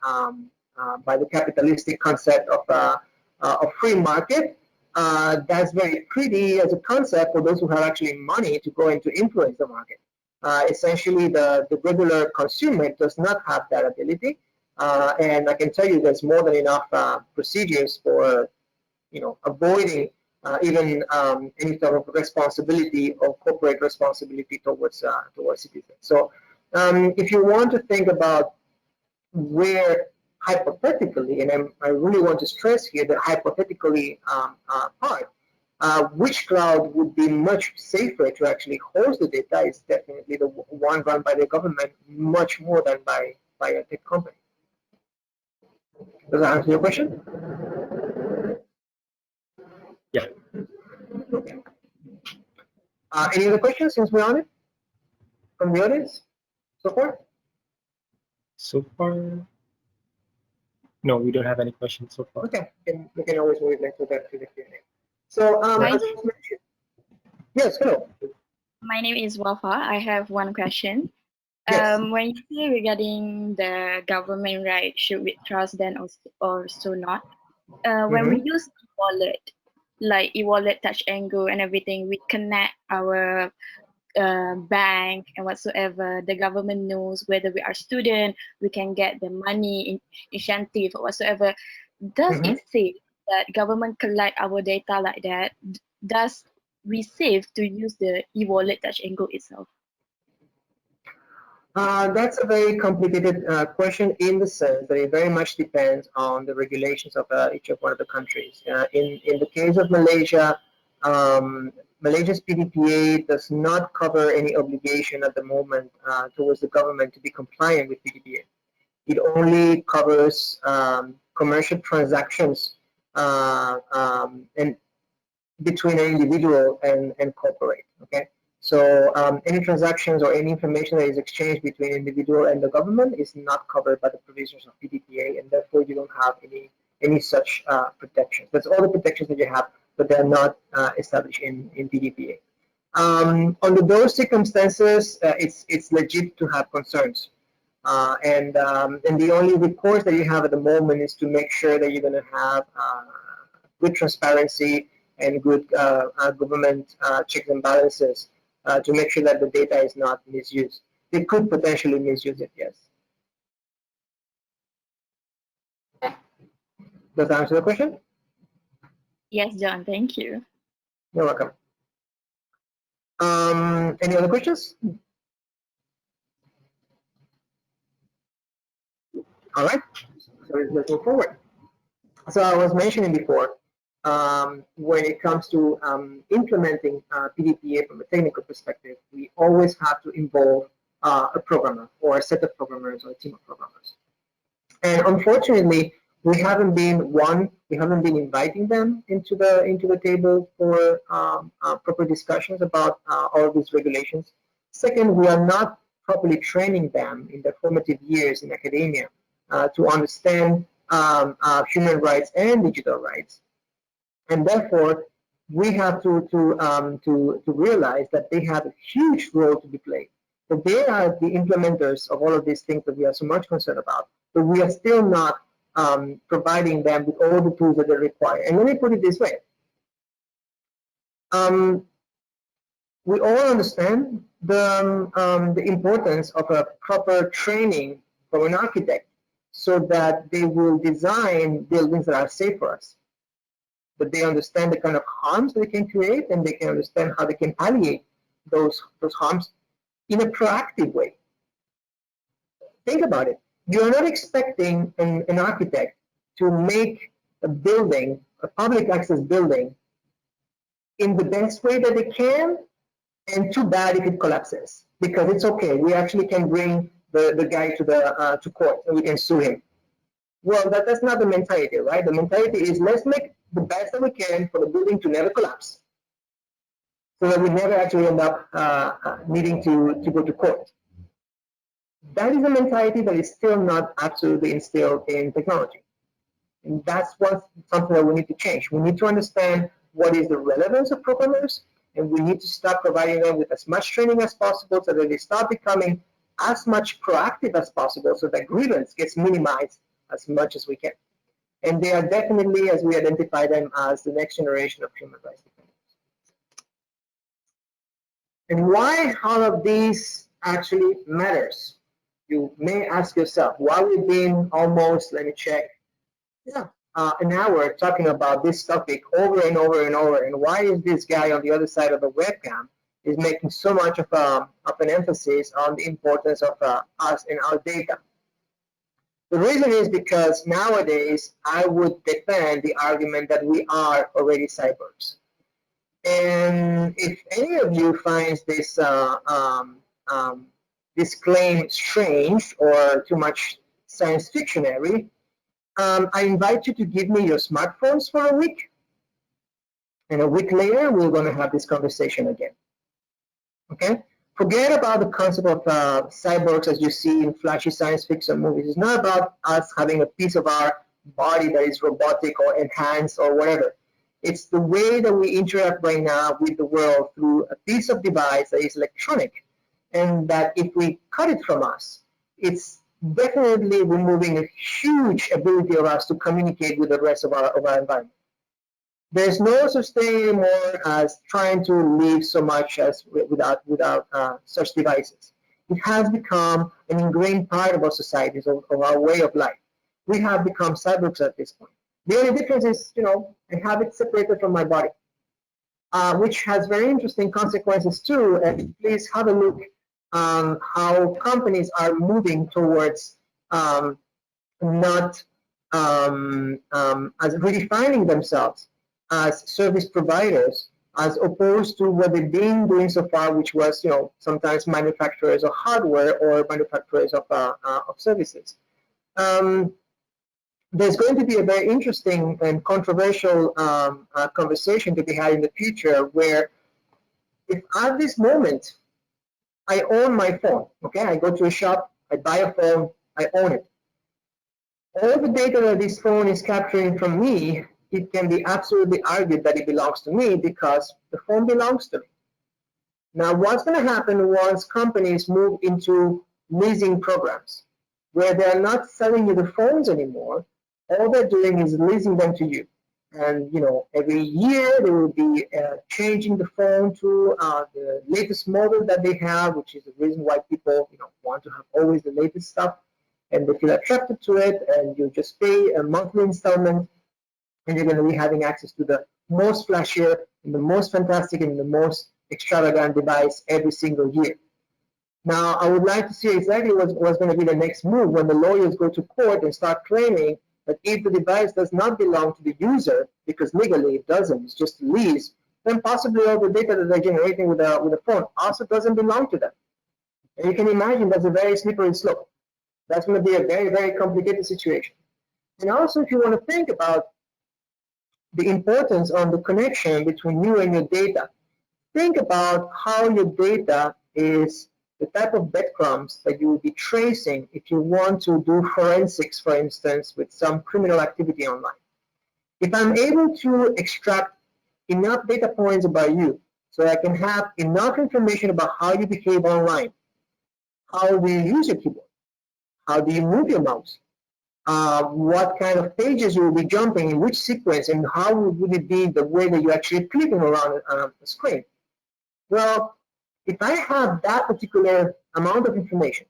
the capitalistic concept of free market, that's very pretty as a concept for those who have actually money to go and to influence the market. Essentially, the regular consumer does not have that ability, and I can tell you there's more than enough procedures for avoiding even any sort of responsibility or corporate responsibility towards citizens. So if you want to think about where hypothetically, and I really want to stress here the hypothetically part, which cloud would be much safer to actually host the data is definitely the one run by the government much more than by a tech company. Does that answer your question? Yeah. Okay. Any other questions since we're on it from the audience so far? So far, no, we don't have any questions so far. Okay, we can always move into that to the Q&A. So, as you mentioned, yes, hello. My name is Wafa. I have one question. Yes. When you say regarding the government, right, should we trust them or so not? When we use e-wallet, like e-wallet, touch and go and everything, we connect our bank and whatsoever. The government knows whether we are student, we can get the money, incentive or whatsoever. Does it say that government collect our data like that? Does we save to use the e-wallet touch and go itself? That's a very complicated question in the sense that it very much depends on the regulations of each of one of the countries. In the case of Malaysia, Malaysia's PDPA does not cover any obligation at the moment towards the government to be compliant with PDPA. It only covers commercial transactions and between an individual and corporate. Okay, so any transactions or any information that is exchanged between individual and the government is not covered by the provisions of PDPA, and therefore you don't have any such protections. That's all the protections that you have, but they're not established in PDPA. Under those circumstances, it's legit to have concerns. And the only recourse that you have at the moment is to make sure that you're going to have good transparency and good government checks and balances to make sure that the data is not misused. They could potentially misuse it, yes. Does that answer the question? Yes, John, thank you. You're welcome. Any other questions? All right, so let's move forward. So I was mentioning before, when it comes to implementing PDPA from a technical perspective, we always have to involve a programmer or a set of programmers or a team of programmers. And unfortunately, we haven't been inviting them into the table for proper discussions about all of these regulations. Second, we are not properly training them in their formative years in academia to understand human rights and digital rights, and therefore we have to realize that they have a huge role to be played. That they are the implementers of all of these things that we are so much concerned about, but we are still not providing them with all the tools that they require. And let me put it this way. We all understand the importance of a proper training from an architect so that they will design buildings that are safe for us. But they understand the kind of harms they can create, and they can understand how they can palliate those harms in a proactive way. Think about it. You are not expecting an architect to make a building, a public access building, in the best way that they can, and too bad if it collapses, because it's okay. We actually can bring the guy to court and we can sue him. Well, that's not the mentality, right? The mentality is, let's make the best that we can for the building to never collapse, so that we never actually end up needing to go to court. That is a mentality that is still not absolutely instilled in technology. And that's something that we need to change. We need to understand what is the relevance of programmers, and we need to start providing them with as much training as possible so that they start becoming as much proactive as possible, so that grievance gets minimized as much as we can. And they are definitely, as we identify them, as the next generation of human rights defenders. And why all of these actually matters? You may ask yourself, why we've been almost, let me check, an hour talking about this topic over and over and over, and why is this guy on the other side of the webcam is making so much of an emphasis on the importance of us and our data? The reason is because nowadays I would defend the argument that we are already cyborgs. And if any of you finds this this claim strange or too much science fictionary, I invite you to give me your smartphones for a week, and a week later we're going to have this conversation again. Okay? Forget about the concept of cyborgs as you see in flashy science fiction movies. It's not about us having a piece of our body that is robotic or enhanced or whatever. It's the way that we interact right now with the world through a piece of device that is electronic, and that if we cut it from us, it's definitely removing a huge ability of us to communicate with the rest of our environment. There's no such thing anymore as trying to live so much as without such devices. It has become an ingrained part of our societies, of our way of life. We have become cyborgs at this point. The only difference is, I have it separated from my body, which has very interesting consequences too. And please have a look how companies are moving towards not as redefining themselves as service providers, as opposed to what they've been doing so far, which was, sometimes manufacturers of hardware or manufacturers of services. There's going to be a very interesting and controversial conversation to be had in the future, where if at this moment I own my phone, okay, I go to a shop, I buy a phone, I own it. All the data that this phone is capturing from me, it can be absolutely argued that it belongs to me because the phone belongs to me. Now, what's going to happen once companies move into leasing programs, where they're not selling you the phones anymore? All they're doing is leasing them to you. And, every year they will be changing the phone to the latest model that they have, which is the reason why people, want to have always the latest stuff, and they feel attracted to it, and you just pay a monthly installment, and you're going to be having access to the most flashier and the most fantastic and the most extravagant device every single year. Now, I would like to see exactly what's going to be the next move when the lawyers go to court and start claiming that if the device does not belong to the user, because legally it doesn't, it's just a lease, then possibly all the data that they're generating with the phone also doesn't belong to them. And you can imagine that's a very slippery slope. That's going to be a very, very complicated situation. And also, if you want to think about the importance on the connection between you and your data, think about how your data is the type of breadcrumbs that you will be tracing if you want to do forensics, for instance, with some criminal activity online. If I'm able to extract enough data points about you so I can have enough information about how you behave online, how do you use your keyboard, how do you move your mouse, what kind of pages you will be jumping, in which sequence, and how would it be the way that you're actually clicking around the screen. Well, if I have that particular amount of information,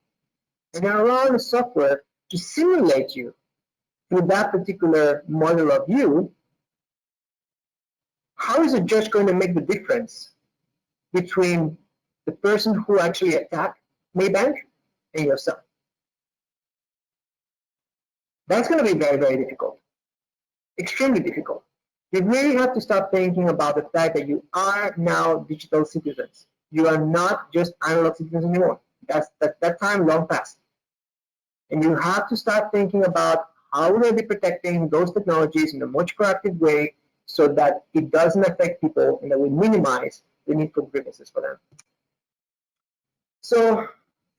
and I run a software to simulate you through that particular model of you, how is a judge going to make the difference between the person who actually attacked Maybank and yourself? That's going to be very, very difficult, extremely difficult. You really have to start thinking about the fact that you are now digital citizens. You are not just analog citizens anymore. That time long past. And you have to start thinking about how will I be protecting those technologies in a much proactive way so that it doesn't affect people and that we minimize the need for grievances for them. So,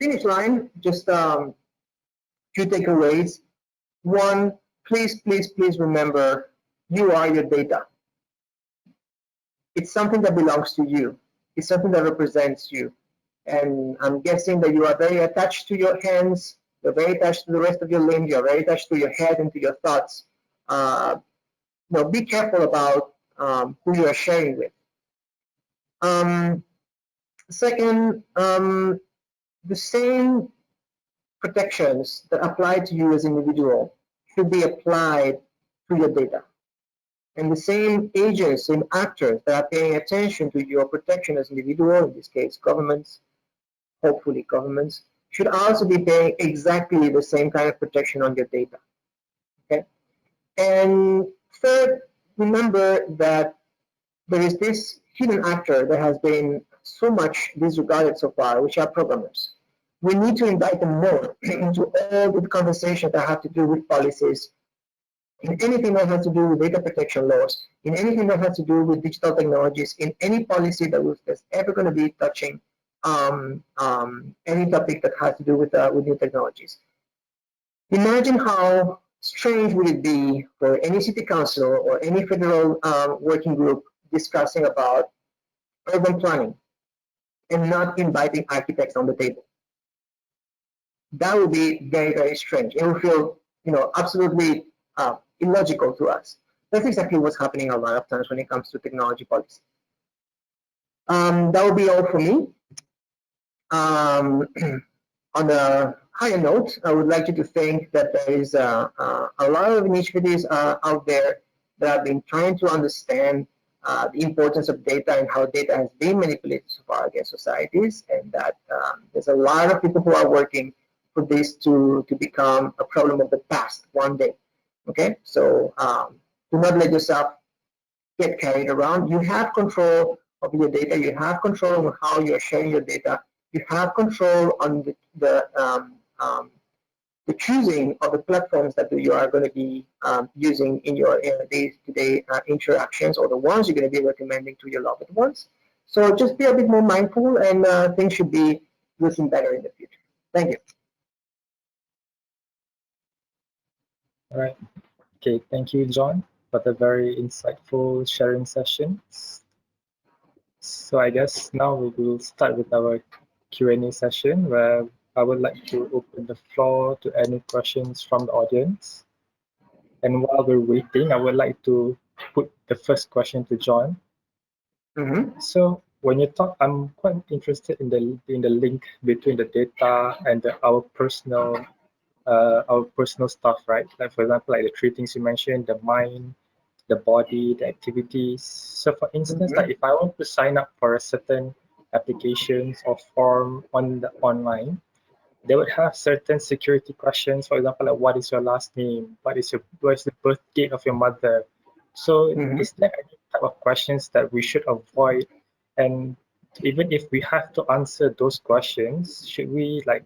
finish line, just few takeaways. One, please, please, please remember, you are your data. It's something that belongs to you. It's something that represents you. And I'm guessing that you are very attached to your hands, you're very attached to the rest of your limbs, you're very attached to your head and to your thoughts. Be careful about who you are sharing with. Second, the same protections that apply to you as an individual should be applied to your data. And the same agents, same actors that are paying attention to your protection as an individual, in this case governments, hopefully governments, should also be paying exactly the same kind of protection on your data. Okay? And third, remember that there is this hidden actor that has been so much disregarded so far, which are programmers. We need to invite them more into all the conversations that have to do with policies, in anything that has to do with data protection laws, in anything that has to do with digital technologies, in any policy that's ever going to be touching any topic that has to do with new technologies. Imagine how strange would it be for any city council or any federal working group discussing about urban planning and not inviting architects on the table. That would be very, very strange. It would feel, absolutely illogical to us. That's exactly what's happening a lot of times when it comes to technology policy. That would be all for me. On a higher note, I would like you to think that there is a lot of initiatives out there that have been trying to understand the importance of data and how data has been manipulated so far against societies, and that there's a lot of people who are working for this to become a problem of the past one day. Okay, so do not let yourself get carried around. You have control of your data. You have control of how you are sharing your data. You have control on the choosing of the platforms that you are going to be using in your day-to-day interactions, or the ones you're going to be recommending to your loved ones. So just be a bit more mindful, and things should be looking better in the future. Thank you. All right. Okay, thank you, John, for the very insightful sharing session. So I guess now we will start with our Q&A session, where I would like to open the floor to any questions from the audience. And while we're waiting, I would like to put the first question to John. So when you talk, I'm quite interested in the link between the data and our personal stuff, right? Like for example, like the three things you mentioned: the mind, the body, the activities. So for instance, like if I want to sign up for a certain applications or form on the online, they would have certain security questions. For example, like what is your last name? What is the birth date of your mother? So is there any type of questions that we should avoid? And even if we have to answer those questions, should we, like,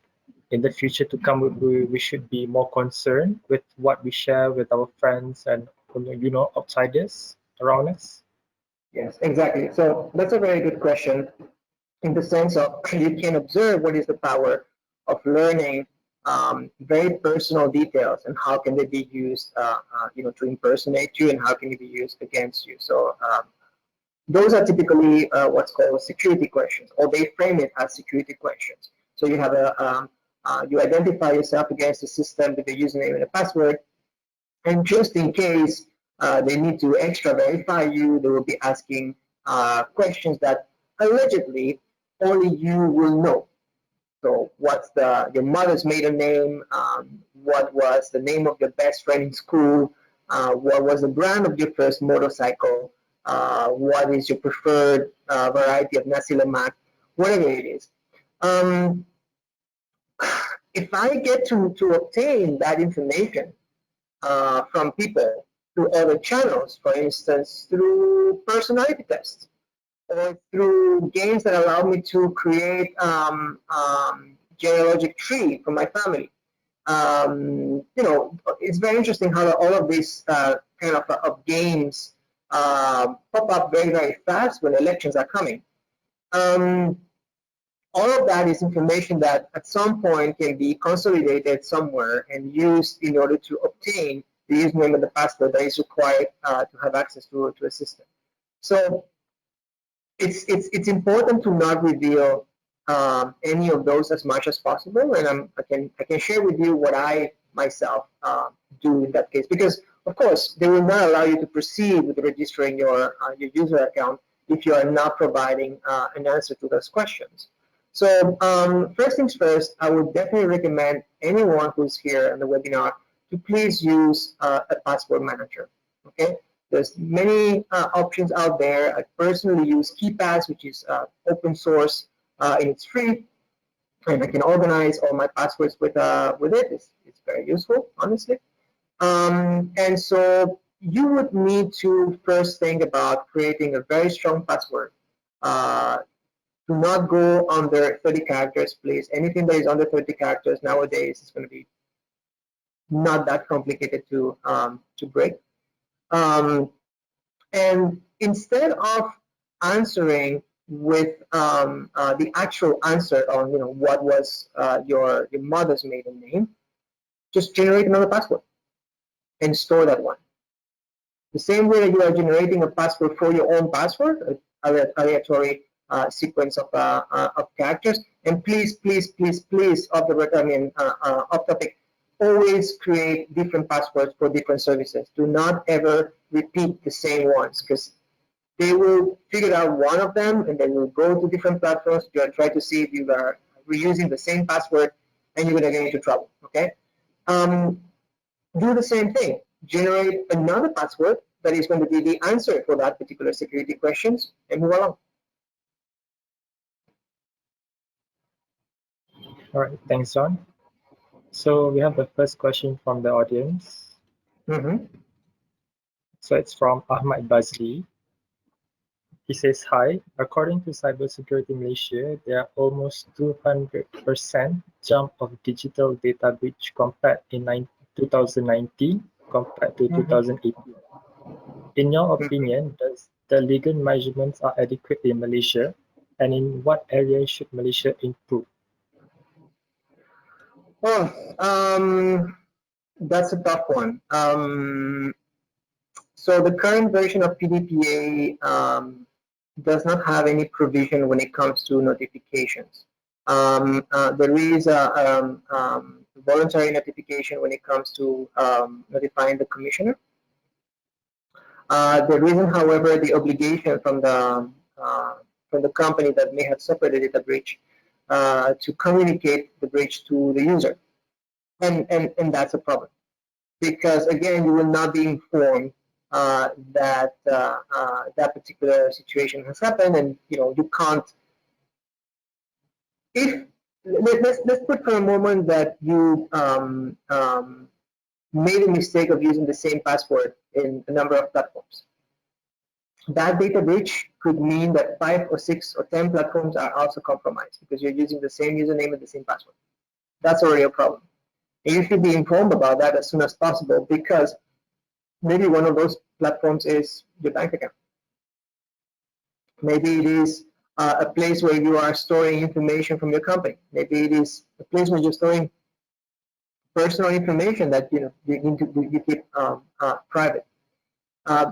in the future to come, we should be more concerned with what we share with our friends and outsiders around us? Yes, exactly. So that's a very good question, in the sense of you can observe what is the power of learning very personal details, and how can they be used to impersonate you, and how can it be used against you. So those are typically what's called security questions, or they frame it as security questions. So you have you identify yourself against the system with the username and a password, and just in case they need to extra verify you, they will be asking questions that allegedly only you will know. So what's your mother's maiden name? What was the name of your best friend in school? What was the brand of your first motorcycle? What is your preferred variety of nasi lemak? Whatever it is. If I get to obtain that information from people through other channels, for instance, through personality tests, or through games that allow me to create genealogic tree for my family. It's very interesting how all of these kind of games pop up very, very fast when elections are coming. All of that is information that at some point can be consolidated somewhere and used in order to obtain the username and the password that is required to have access to a system. So it's important to not reveal any of those as much as possible, and I can share with you what I myself do in that case, because of course they will not allow you to proceed with registering your user account if you are not providing an answer to those questions. So first things first, I would definitely recommend anyone who's here in the webinar to please use a password manager. Okay. There's many options out there. I personally use KeePass, which is open source and it's free, and I can organize all my passwords with it. It's very useful, honestly. And so you would need to first think about creating a very strong password. Do not go under 30 characters, please. Anything that is under 30 characters nowadays is going to be not that complicated to break. And instead of answering with the actual answer on what was your mother's maiden name, just generate another password and store that one. The same way that you are generating a password for your own password, aleatory sequence of characters. And please, please, please, please, off topic, always create different passwords for different services. Do not ever repeat the same ones, because they will figure out one of them and then will go to different platforms to try to see if you are reusing the same password, and you're going to get into trouble. Okay. Do the same thing. Generate another password that is going to be the answer for that particular security questions, and move along. All right, thanks, John. So we have the first question from the audience. So it's from Ahmad Bazli. He says, hi, according to Cybersecurity Malaysia, there are almost 200% jump of digital data breach compared in 2019 compared to 2018. In your opinion, does the legal measurements are adequate in Malaysia, and in what areas should Malaysia improve? Oh, that's a tough one. So the current version of PDPA does not have any provision when it comes to notifications. There is a voluntary notification when it comes to notifying the commissioner. There isn't, however, the obligation from the company that may have suffered a data breach to communicate the breach to the user, and that's a problem, because again, you will not be informed that that particular situation has happened, and you can't. If let's put for a moment that you made a mistake of using the same password in a number of platforms. That data breach could mean that 5 or 6 or 10 platforms are also compromised because you're using the same username and the same password. That's already a problem. And you should be informed about that as soon as possible, because maybe one of those platforms is your bank account. Maybe it is a place where you are storing information from your company. Maybe it is a place where you're storing personal information that you keep private.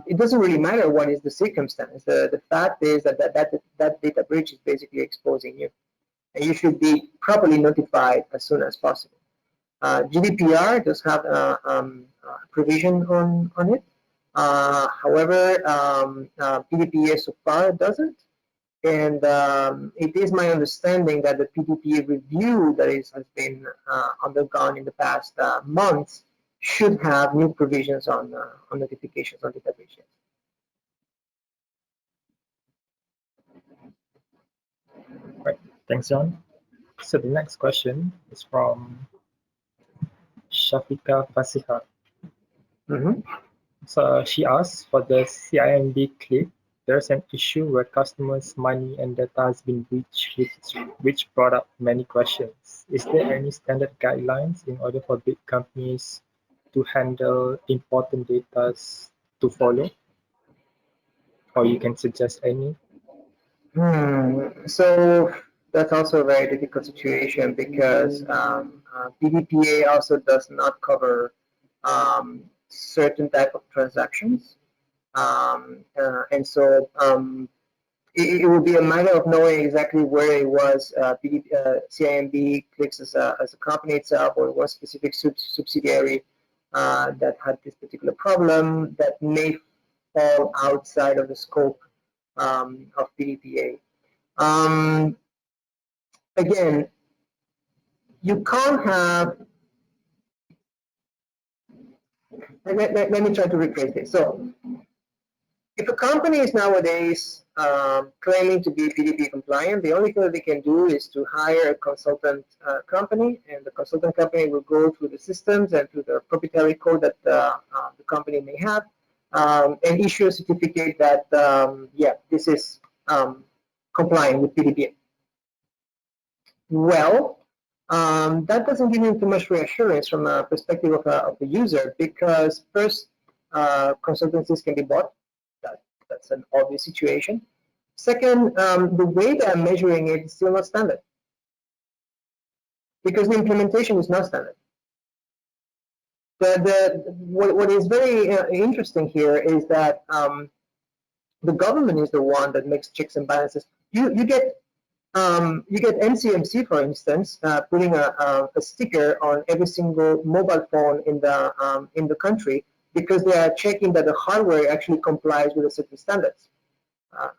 It doesn't really matter what is the circumstance. The fact is that data breach is basically exposing you, and you should be properly notified as soon as possible. GDPR does have a provision on it. However, PDPA so far doesn't. And it is my understanding that the PDPA review that has been undergone in the past months should have new provisions on notifications on data breaches. Right. Thanks, John. So the next question is from Shafika Fasiha. So she asks, for the CIMB clip, there's an issue where customers' money and data has been breached, which brought up many questions. Is there any standard guidelines in order for big companies to handle important data to follow? Or you can suggest any? So that's also a very difficult situation because PDPA also does not cover certain type of transactions, and so it will be a matter of knowing exactly where it was CIMB clicks as a company itself or one specific subsidiary that had this particular problem that may fall outside of the scope of PDPA. Again, you can't have. Let me try to rephrase this. So, if a company is nowadays claiming to be PDP compliant, the only thing that they can do is to hire a consultant company, and the consultant company will go through the systems and through the proprietary code that the company may have, and issue a certificate that, yeah, this is complying with PDPA. Well, that doesn't give you too much reassurance from a perspective of the user, because first, consultancies can be bought. That's an obvious situation. Second, the way that I'm measuring it is still not standard, because the implementation is not standard. What is very interesting here is that the government is the one that makes checks and balances. You get MCMC, for instance, putting a sticker on every single mobile phone in the country, because they are checking that the hardware actually complies with the certain standards.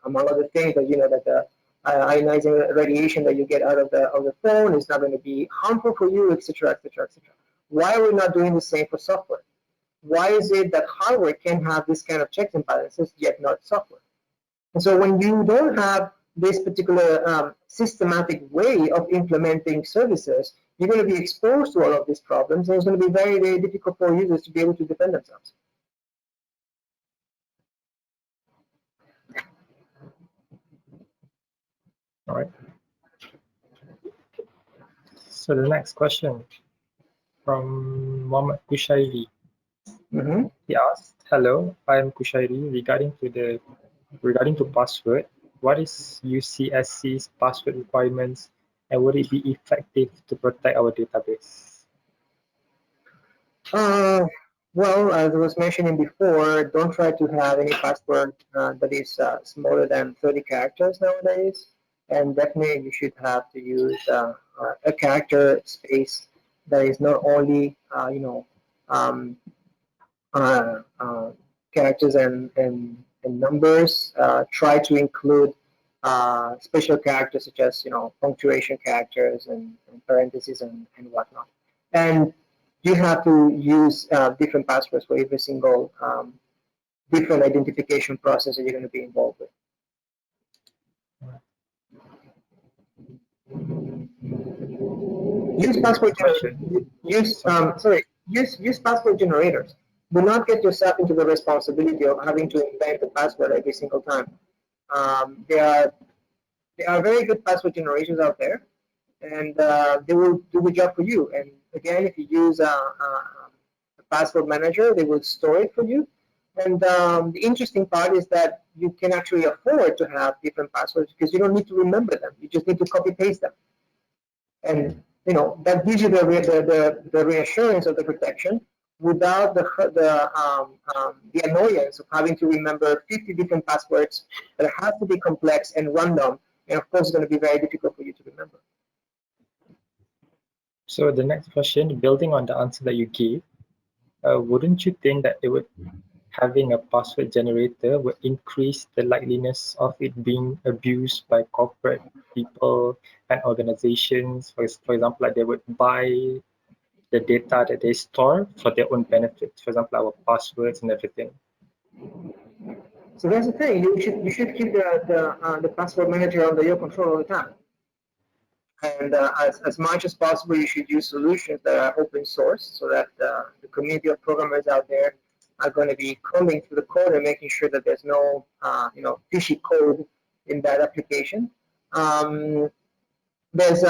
Among other things, that that the ionizing radiation that you get out of the phone is not going to be harmful for you, etc., etc., etc. Why are we not doing the same for software? Why is it that hardware can have this kind of checks and balances, yet not software? And so when you don't have this particular systematic way of implementing services, you're going to be exposed to all of these problems, and it's going to be very, very difficult for users to be able to defend themselves. All right. So the next question from Mohammed Kushairi. He asked, "Hello, I am Kushairi. Regarding to password, what is UCSC's password requirements, and would it be effective to protect our database?" Well, as I was mentioning before, don't try to have any password that is smaller than 30 characters nowadays. And definitely you should have to use a character space that is not only, characters and numbers. Try to include special characters such as, punctuation characters and parentheses and whatnot. And you have to use different passwords for every single different identification process that you're going to be involved with. Use password use password generators. Do not get yourself into the responsibility of having to invent a password every single time. There are very good password generations out there, and they will do the job for you. And again, if you use a password manager, they will store it for you. And the interesting part is that you can actually afford to have different passwords, because you don't need to remember them. You just need to copy paste them. And that gives you the reassurance of the protection without the annoyance of having to remember 50 different passwords that have to be complex and random, and of course it's going to be very difficult for you to remember. So the next question, building on the answer that you gave, wouldn't you think that it would having a password generator would increase the likeliness of it being abused by corporate people and organizations. For example, like they would buy the data that they store for their own benefit. For example, our passwords and everything. So that's the thing. You should keep the password manager under your control all the time. And as much as possible, you should use solutions that are open source, so that the community of programmers out there are going to be combing through the code and making sure that there's no fishy code in that application. There's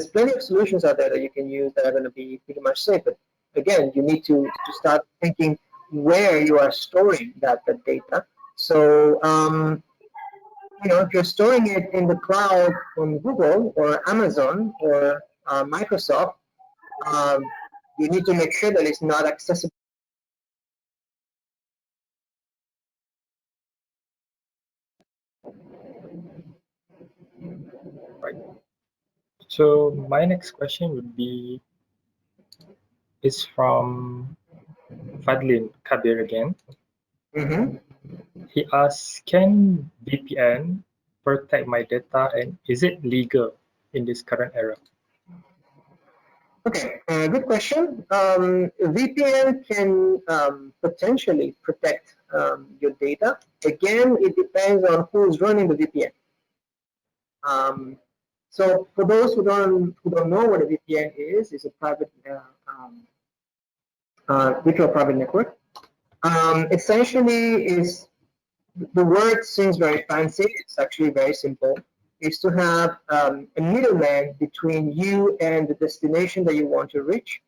plenty of solutions out there that you can use that are going to be pretty much safe. But again, you need to start thinking where you are storing that data. So if you're storing it in the cloud on Google or Amazon or Microsoft, you need to make sure that it's not accessible. Right. So my next question would be, is from Fadlin Kabir again. Mm-hmm. He asks, can VPN protect my data, and is it legal in this current era? Okay, good question. VPN can potentially protect your data. Again, it depends on who's running the VPN. So for those who don't know what a VPN is, it's a private virtual private network. Essentially, is the word seems very fancy. It's actually very simple. Is to have a middleman between you and the destination that you want to reach,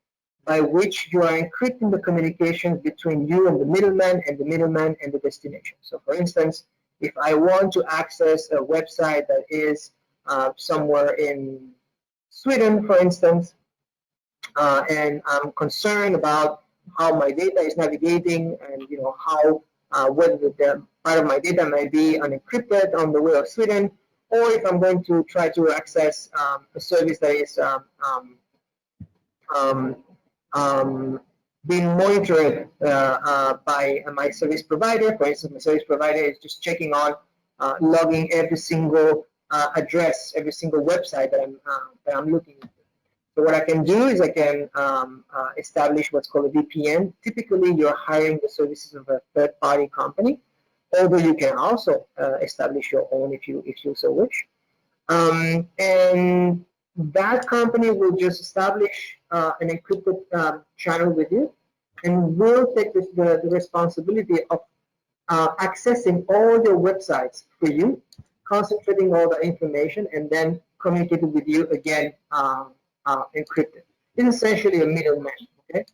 by which you are encrypting the communications between you and the middleman and the middleman and the destination. So for instance, if I want to access a website that is somewhere in Sweden, for instance, and I'm concerned about how my data is navigating, and how whether the part of my data may be unencrypted on the way of Sweden, or if I'm going to try to access a service that is being monitored by my service provider. For instance, my service provider is just checking on logging every single address, every single website that I'm looking at. So what I can do is I can establish what's called a VPN. Typically, you're hiring the services of a third-party company, although you can also establish your own if you so wish. And that company will just establish an encrypted channel with you, and will take the responsibility of accessing all your websites for you, concentrating all the information, and then communicating with you again encrypted. It's essentially a middleman. Okay.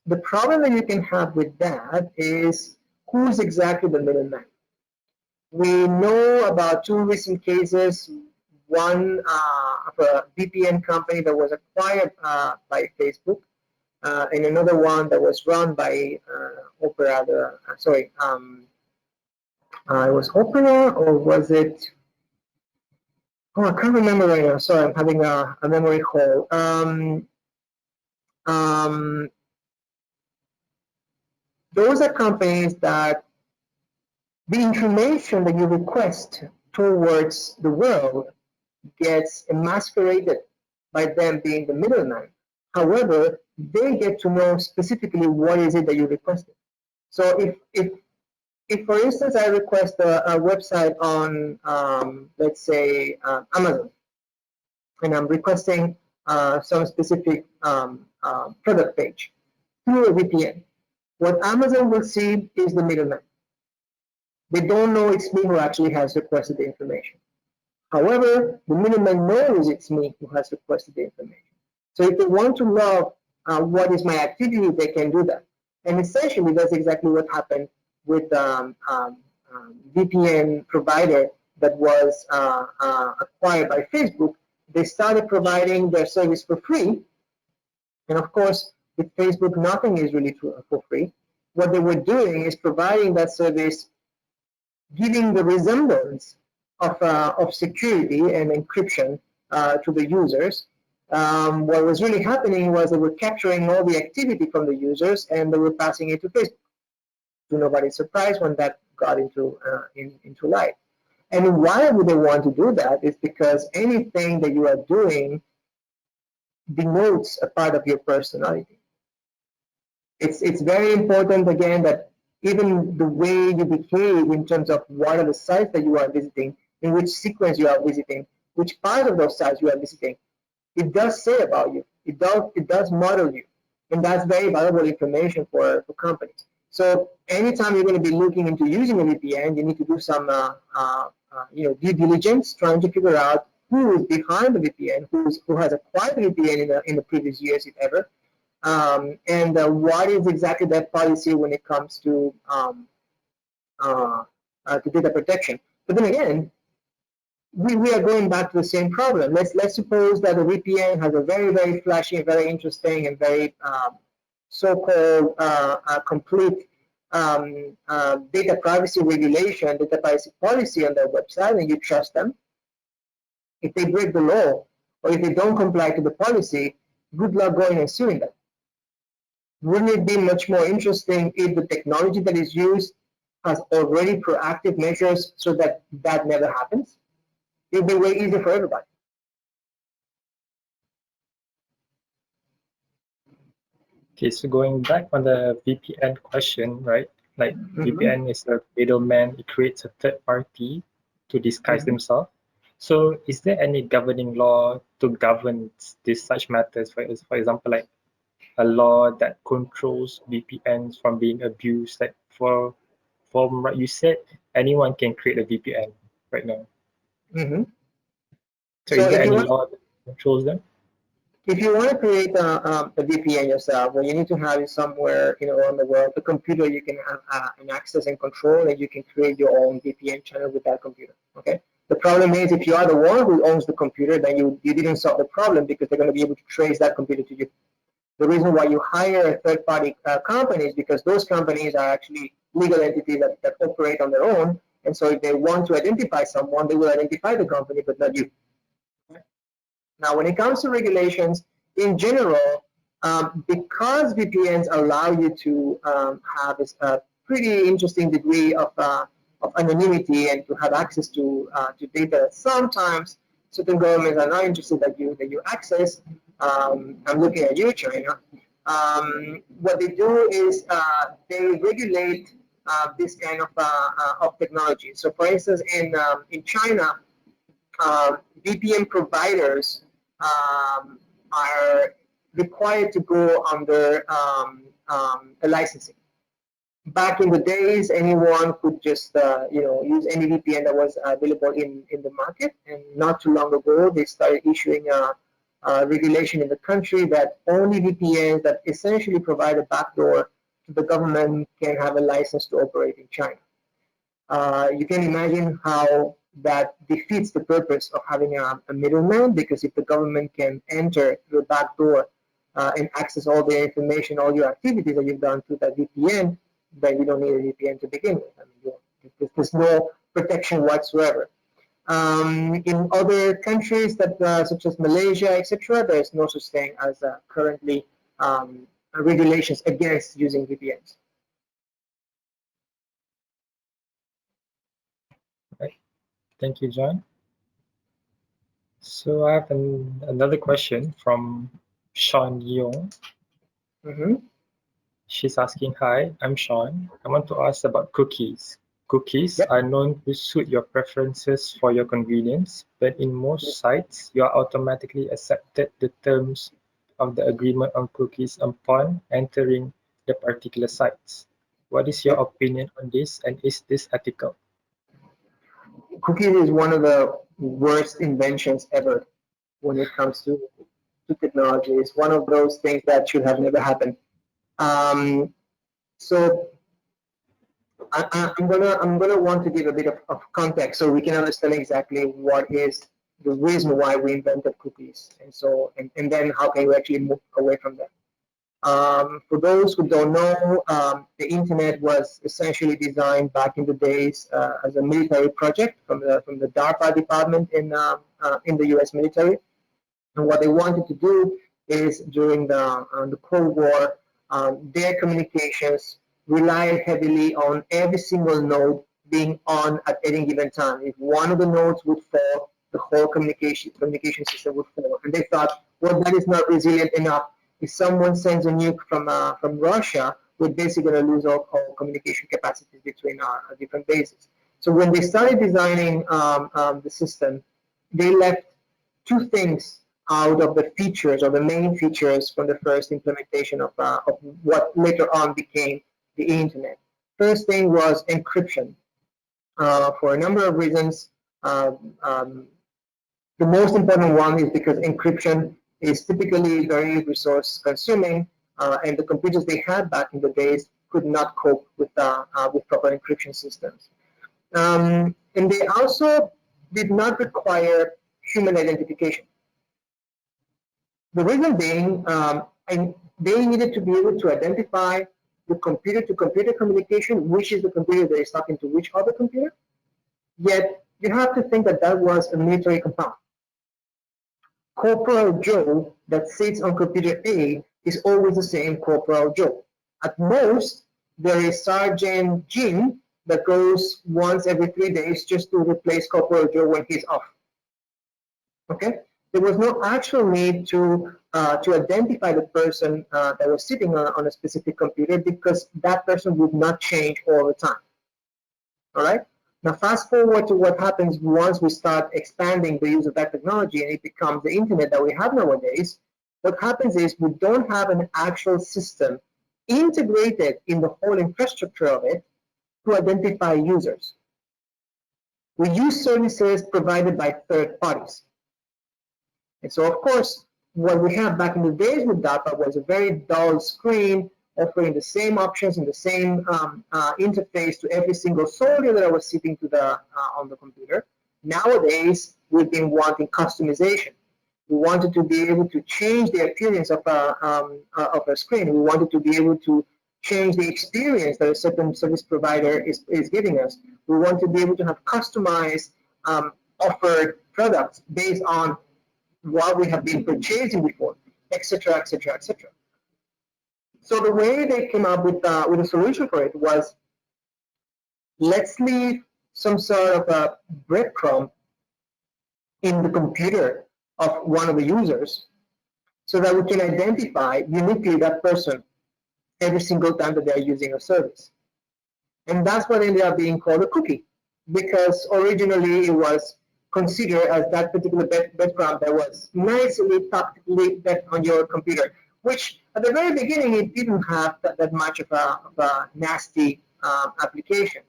The problem that you can have with that is, who's exactly the middleman? We know about two recent cases. One of a VPN company that was acquired by Facebook, and another one that was run by Opera. It was Opera, or was it? Oh, I can't remember right now. Sorry, I'm having a memory hole. Those are companies that the information that you request towards the world gets emasculated by them being the middleman. However, they get to know specifically what is it that you requested. So if for instance I request a website on let's say Amazon, and I'm requesting some specific product page through a VPN, what Amazon will see is the middleman. They don't know it's me who actually has requested the information. However, the middleman knows it's me who has requested the information. So if they want to log what is my activity, they can do that. And essentially, that's exactly what happened with VPN provider that was acquired by Facebook. They started providing their service for free. And of course, with Facebook, nothing is really for free. What they were doing is providing that service, giving the resemblance of security and encryption to the users, what was really happening was they were capturing all the activity from the users and they were passing it to Facebook. To nobody's surprise when that got into light. And why would they want to do that is because anything that you are doing denotes a part of your personality. It's very important again that even the way you behave in terms of what are the sites that you are visiting, in which sequence you are visiting, which part of those sites you are visiting, it does say about you. It does model you, and that's very valuable information for companies. So anytime you're going to be looking into using a VPN, you need to do some due diligence, trying to figure out who is behind the VPN, who has acquired the VPN in the previous years, if ever, and what is exactly that policy when it comes to data protection. But then again, we are going back to the same problem. Let's suppose that the VPN has a very flashy, very interesting, and very so-called complete data privacy regulation, data privacy policy on their website, and you trust them. If they break the law or if they don't comply to the policy, good luck going and suing them. Wouldn't it be much more interesting if the technology that is used has already proactive measures so that that never happens? It'd be way easier for everybody. Okay, so going back on the VPN question, right? Like VPN is a middleman, it creates a third party to disguise themselves. So is there any governing law to govern such matters? For example, like a law that controls VPNs from being abused? Like from what you said, anyone can create a VPN right now. So is there any law that controls them? If you want to create a VPN yourself, what you need to have is somewhere around the world, a computer you can have an access and control, and you can create your own VPN channel with that computer. Okay. The problem is if you are the one who owns the computer, then you didn't solve the problem because they're going to be able to trace that computer to you. The reason why you hire third-party companies because those companies are actually legal entities that operate on their own, and so if they want to identify someone, they will identify the company, but not you. Now, when it comes to regulations, in general, because VPNs allow you to have a pretty interesting degree of anonymity and to have access to data, sometimes certain governments are not interested that you access. I'm looking at you, China. What they do is they regulate this kind of technology. So, for instance, in China, VPN providers are required to go under a licensing. Back in the days, anyone could just use any VPN that was available in the market, and not too long ago they started issuing a regulation in the country that only VPNs that essentially provide a backdoor to the government can have a license to operate in China. You can imagine how that defeats the purpose of having a middleman, because if the government can enter through a back door and access all the information, all your activities that you've done through that VPN, then you don't need a VPN to begin with. I mean, there's no protection whatsoever. In other countries such as Malaysia, etc., there is no such thing as currently regulations against using VPNs. Right. Thank you, John. So I have another question from Sean Young. She's asking, hi, I'm Sean. I want to ask about cookies. Cookies are known to suit your preferences for your convenience, but in most sites, you are automatically accepted the terms of the agreement on cookies upon entering the particular sites. What is your opinion on this, and is this ethical? Cookies is one of the worst inventions ever when it comes to technology. It's one of those things that should have never happened. So I'm gonna want to give a bit of context so we can understand exactly what is the reason why we invented cookies, and then how can we actually move away from them. For those who don't know, the internet was essentially designed back in the days as a military project from the DARPA department in the U.S. military. And what they wanted to do is during the Cold War, their communications relied heavily on every single node being on at any given time. If one of the nodes would fall, the whole communication system would fall. And they thought, well, that is not resilient enough. If someone sends a nuke from Russia, we're basically going to lose all communication capacities between our different bases. So when they started designing the system, they left two things out of the features or the main features from the first implementation of what later on became the internet. First thing was encryption. For a number of reasons, the most important one is because encryption is typically very resource consuming, and the computers they had back in the days could not cope with proper encryption systems. And they also did not require human identification. The reason being, and they needed to be able to identify the computer-to-computer communication, which is the computer that is talking to which other computer. Yet you have to think that that was a military compound. Corporal Joe that sits on computer A is always the same Corporal Joe. At most, there is Sergeant Jim that goes once every 3 days just to replace Corporal Joe when he's off. Okay? There was no actual need to identify the person that was sitting on a specific computer because that person would not change all the time. All right? Now, fast forward to what happens once we start expanding the use of that technology and it becomes the internet that we have nowadays. What happens is we don't have an actual system integrated in the whole infrastructure of it to identify users. We use services provided by third parties. And so, of course, what we had back in the days with DARPA was a very dull screen offering the same options and the same interface to every single soldier that was sitting on the computer. Nowadays, we've been wanting customization. We wanted to be able to change the appearance of a screen. We wanted to be able to change the experience that a certain service provider is giving us. We want to be able to have customized offered products based on what we have been purchasing before, etc., etc., etc. So the way they came up with a solution for it was, let's leave some sort of a breadcrumb in the computer of one of the users so that we can identify uniquely that person every single time that they're using a service. And that's what ended up being called a cookie, because originally it was considered as that particular breadcrumb that was nicely tactically left on your computer, which at the very beginning it didn't have that much of a nasty application.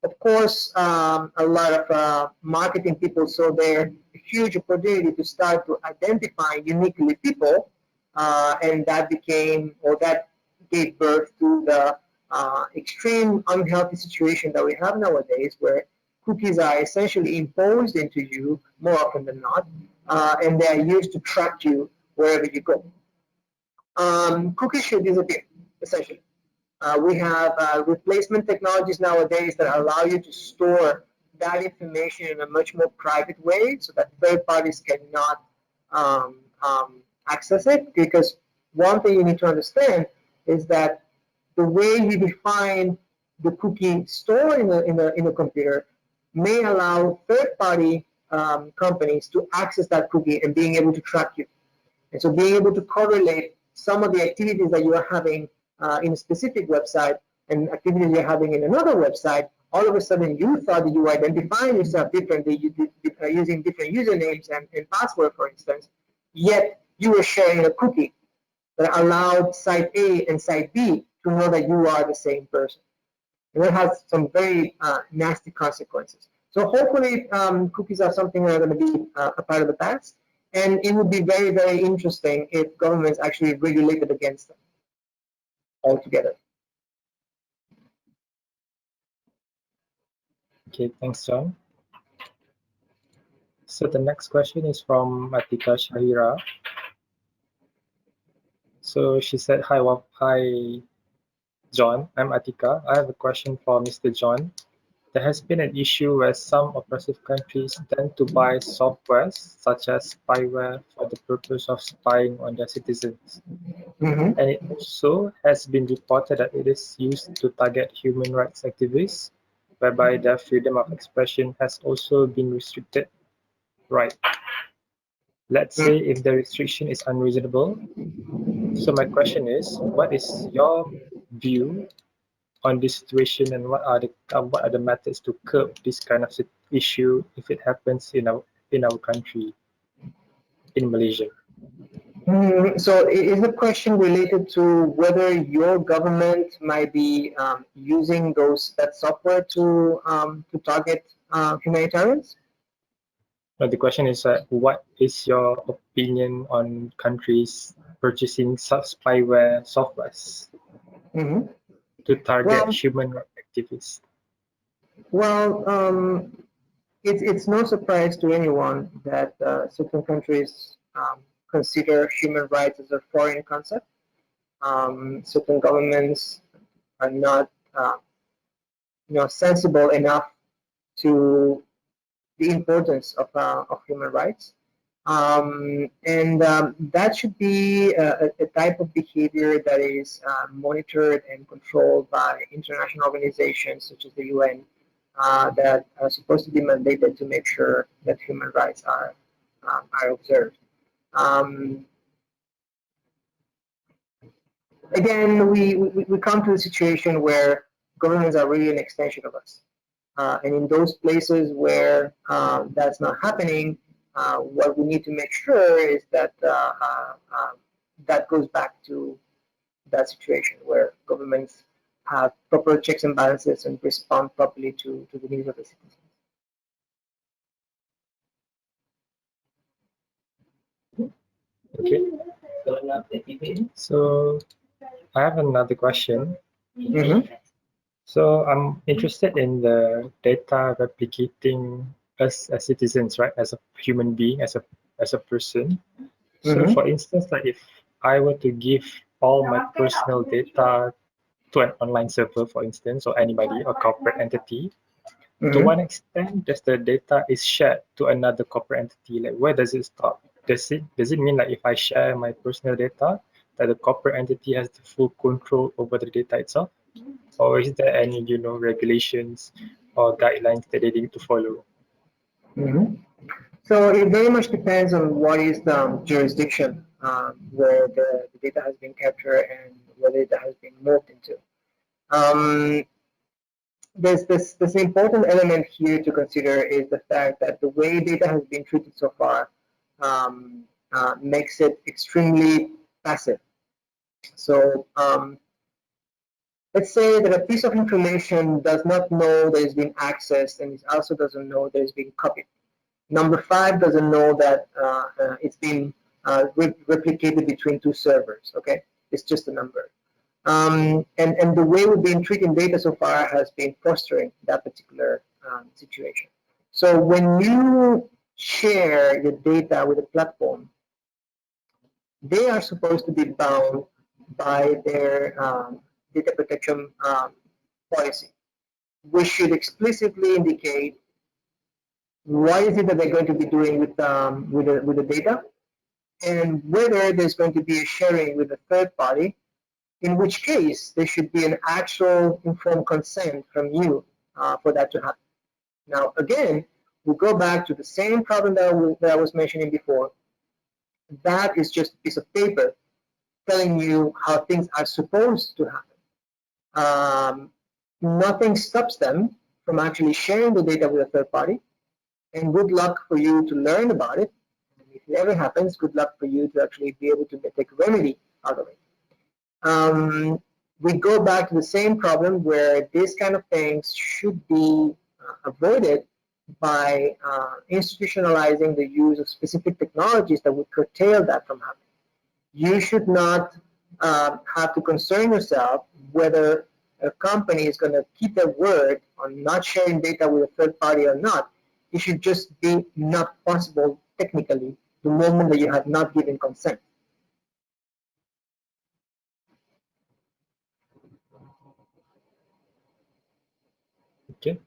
Of course, a lot of marketing people saw there a huge opportunity to start to identify uniquely people, and that became, or that gave birth to the extreme unhealthy situation that we have nowadays, where cookies are essentially imposed into you more often than not, and they are used to track you wherever you go. Cookies should disappear, essentially. We have replacement technologies nowadays that allow you to store that information in a much more private way so that third parties cannot access it. Because one thing you need to understand is that the way you define the cookie stored in a computer may allow third-party companies to access that cookie and being able to track you. And so being able to correlate some of the activities that you are having in a specific website and activities you're having in another website, all of a sudden you thought that you were identifying yourself differently, using different usernames and password, for instance, yet you were sharing a cookie that allowed site A and site B to know that you are the same person. And that has some very nasty consequences. So hopefully cookies are something that are going to be a part of the past. And it would be very, very interesting if governments actually regulated against them altogether. Okay, thanks, John. So the next question is from Atika Shahira. So she said, hi, John, I'm Atika. I have a question for Mr. John. there has been an issue where some oppressive countries tend to buy software such as spyware for the purpose of spying on their citizens. Mm-hmm. And it also has been reported that it is used to target human rights activists, whereby their freedom of expression has also been restricted. Right. Let's say if the restriction is unreasonable. So my question is, what is your view on this situation, and what are the methods to curb this kind of issue if it happens in our country, in Malaysia? So is the question related to whether your government might be using that software to target humanitarians? Now the question is, what is your opinion on countries purchasing spyware softwares Mm-hmm. to target Well, human rights activists? well, it's no surprise to anyone that certain countries consider human rights as a foreign concept. Certain governments are not, sensible enough to the importance of human rights. And that should be a type of behavior that is monitored and controlled by international organizations such as the UN that are supposed to be mandated to make sure that human rights are observed. Um, Again, we come to a situation where governments are really an extension of us. And in those places where that's not happening, what we need to make sure is that that goes back to that situation where governments have proper checks and balances and respond properly to the needs of the citizens. Okay. So I have another question. Mm-hmm. So I'm interested in the data replicating us as citizens, right? As a human being, as a person. So Mm-hmm. for instance, like if I were to give all my personal data to an online server, for instance, or anybody, a corporate entity, to Mm-hmm. what extent does the data is shared to another corporate entity? Like where does it stop? Does it mean like if I share my personal data, that the corporate entity has the full control over the data itself? Or is there any, regulations or guidelines that they need to follow? Mm-hmm. So it very much depends on what is the jurisdiction where the data has been captured and where the data has been moved into. Um, there's this important element here to consider is the fact that the way data has been treated so far um, makes it extremely passive. So let's say that a piece of information does not know that it's been accessed and it also doesn't know that it's been copied. Number 5 doesn't know that it's been replicated between 2 servers, okay? It's just a number. And the way we've been treating data so far has been fostering that particular situation. So when you share your data with a platform, they are supposed to be bound by their data protection policy, which should explicitly indicate what is it that they're going to be doing with the data, and whether there's going to be a sharing with a third party, in which case there should be an actual informed consent from you for that to happen. Now, again, we go back to the same problem that I was mentioning before. That is just a piece of paper telling you how things are supposed to happen. Nothing stops them from actually sharing the data with a third party, and good luck for you to learn about it. And if it ever happens, good luck for you to actually be able to take a remedy out of it. We go back to the same problem where these kind of things should be avoided by institutionalizing the use of specific technologies that would curtail that from happening. You should not have to concern yourself whether a company is going to keep their word on not sharing data with a third party or not. It should just be not possible technically the moment that you have not given consent. Okay.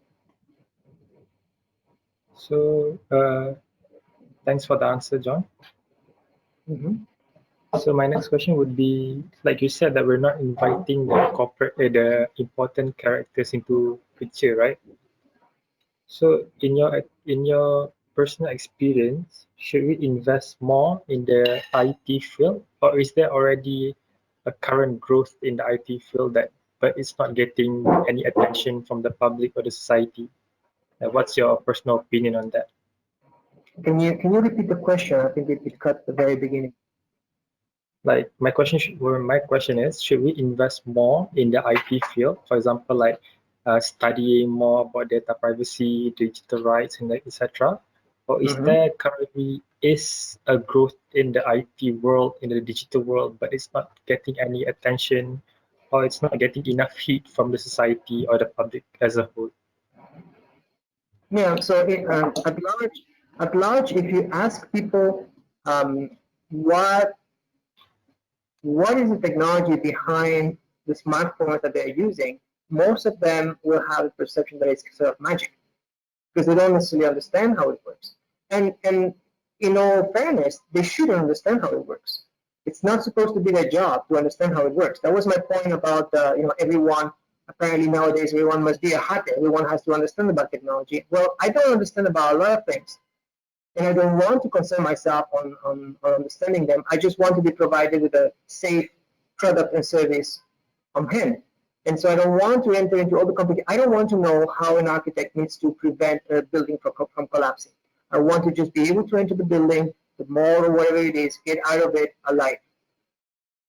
So thanks for the answer, John. So my next question would be, like you said, that we're not inviting the important characters into picture, right? So in your personal experience, should we invest more in the IT field, or is there already a current growth in the IT field but it's not getting any attention from the public or the society? What's your personal opinion on that? Can you repeat the question? I think it cut at the very beginning. Like my question is, should we invest more in the IT field? For example, like studying more about data privacy, digital rights, and etc. Or is there currently is a growth in the IT world, in the digital world, but it's not getting any attention, or it's not getting enough heat from the society or the public as a whole? Yeah. So at large, if you ask people um, what is the technology behind the smartphones that they're using, most of them will have the perception that it's sort of magic because they don't necessarily understand how it works. And in all fairness, they should understand how it works. It's not supposed to be their job to understand how it works. That was my point about everyone. Apparently nowadays everyone must be a hacker. Everyone has to understand about technology. Well, I don't understand about a lot of things, and I don't want to concern myself on understanding them. I just want to be provided with a safe product and service on hand. And so I don't want to enter into all the complicated. I don't want to know how an architect needs to prevent a building from collapsing. I want to just be able to enter the building, the mall or whatever it is, get out of it alive.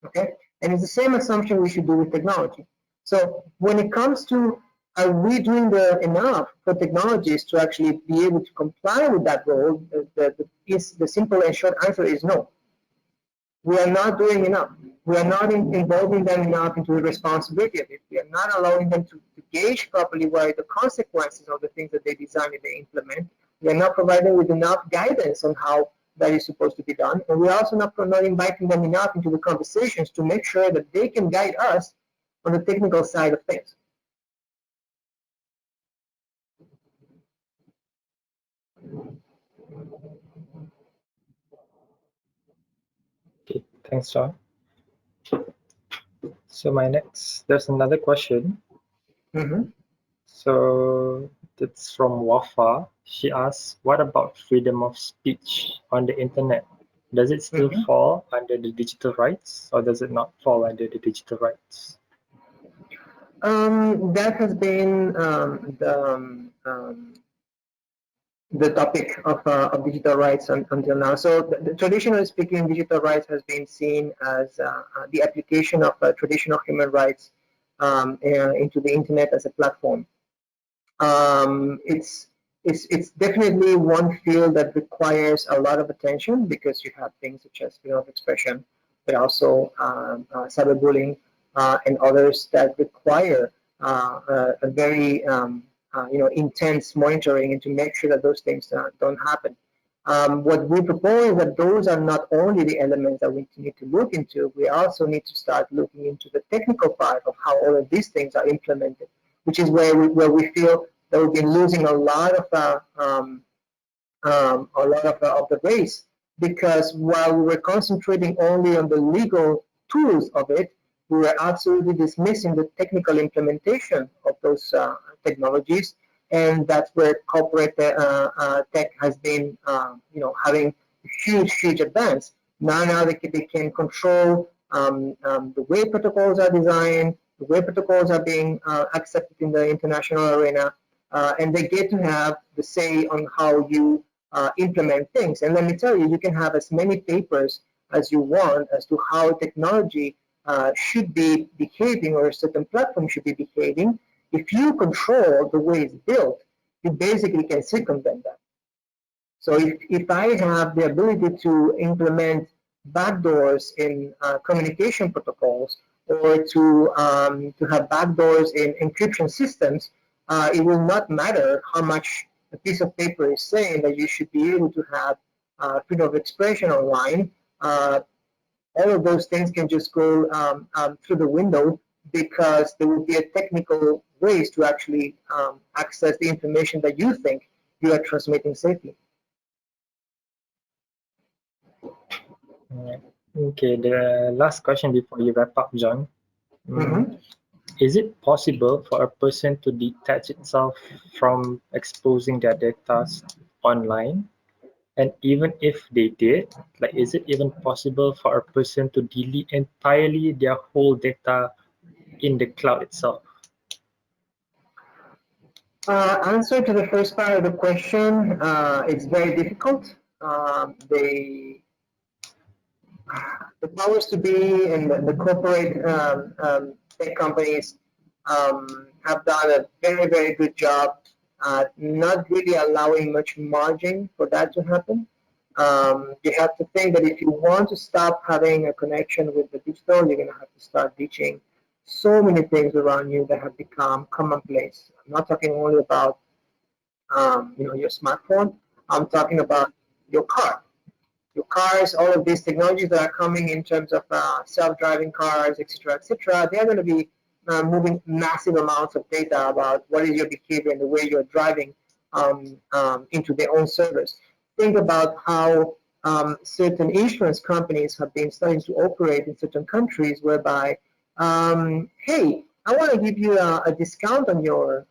Okay? And it's the same assumption we should do with technology. So when it comes to are we doing enough for technologies to actually be able to comply with that role, the simple and short answer is no. We are not doing enough. We are not involving them enough into the responsibility of it. We are not allowing them to gauge properly what are the consequences of the things that they design and they implement. We are not providing with enough guidance on how that is supposed to be done. And we're also not inviting them enough into the conversations to make sure that they can guide us on the technical side of things. Okay, thanks, John. So there's another question. So that's from Wafa. She asks, what about freedom of speech on the internet? Does it still fall under the digital rights, or does it not fall under the digital rights? That has been the topic of digital rights until now. So traditionally speaking, digital rights has been seen as the application of traditional human rights into the internet as a platform. It's definitely one field that requires a lot of attention because you have things such as freedom of expression, but also cyberbullying and others that require a very intense monitoring and to make sure that those things don't happen. What we propose is that those are not only the elements that we need to look into, we also need to start looking into the technical part of how all of these things are implemented, which is where we feel that we've been losing a lot of the race, because while we were concentrating only on the legal tools of it, we were absolutely dismissing the technical implementation of those technologies, and that's where corporate tech has been, having huge advance. Now they can control the way protocols are designed, the way protocols are being accepted in the international arena, and they get to have the say on how you implement things. And let me tell you, you can have as many papers as you want as to how technology should be behaving or a certain platform should be behaving. If you control the way it's built, you basically can circumvent that. So if I have the ability to implement backdoors in communication protocols, or to have backdoors in encryption systems, it will not matter how much a piece of paper is saying that you should be able to have freedom of expression online. All of those things can just go through the window, because there will be a technical ways to actually access the information that you think you are transmitting safely. Okay, the last question before you wrap up, John. Mm-hmm. Is it possible for a person to detach itself from exposing their data online? And even if they did, like, is it even possible for a person to delete entirely their whole data in the cloud itself? Answer to the first part of the question, it's very difficult. The powers to be and the corporate tech companies have done a very, very good job not really allowing much margin for that to happen. You have to think that if you want to stop having a connection with the digital, you're going to have to start ditching so many things around you that have become commonplace. I'm not talking only about your smartphone. I'm talking about your car. Your cars, all of these technologies that are coming in terms of self-driving cars, etc., they're going to be moving massive amounts of data about what is your behavior and the way you're driving into their own servers. Think about how certain insurance companies have been starting to operate in certain countries, whereby, hey, I want to give you a discount on your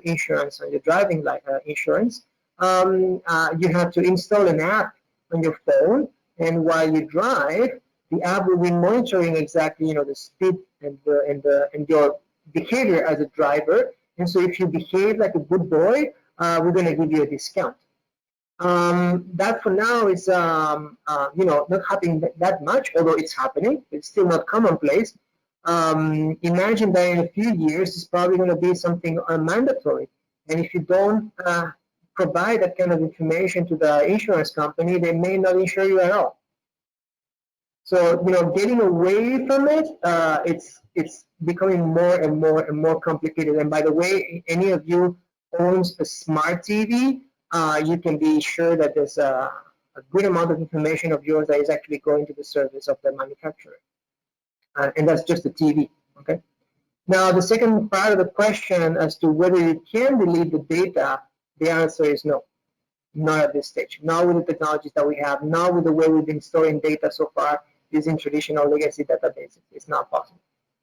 insurance, on your driving insurance. You have to install an app on your phone, and while you drive, the app will be monitoring exactly the speed and your behavior as a driver. And so if you behave like a good boy, we're going to give you a discount. That for now is not happening that much, although it's happening. It's still not commonplace. Imagine that in a few years it's probably going to be something mandatory, and if you don't provide that kind of information to the insurance company, they may not insure you at all. So getting away from it, it's becoming more and more complicated. And by the way, any of you owns a smart TV, you can be sure that there's a good amount of information of yours that is actually going to the service of the manufacturer, and that's just the TV. Okay. Now, the second part of the question as to whether you can delete the data, the answer is no. Not at this stage. Not with the technologies that we have. Not with the way we've been storing data so far using traditional legacy databases. It's not possible.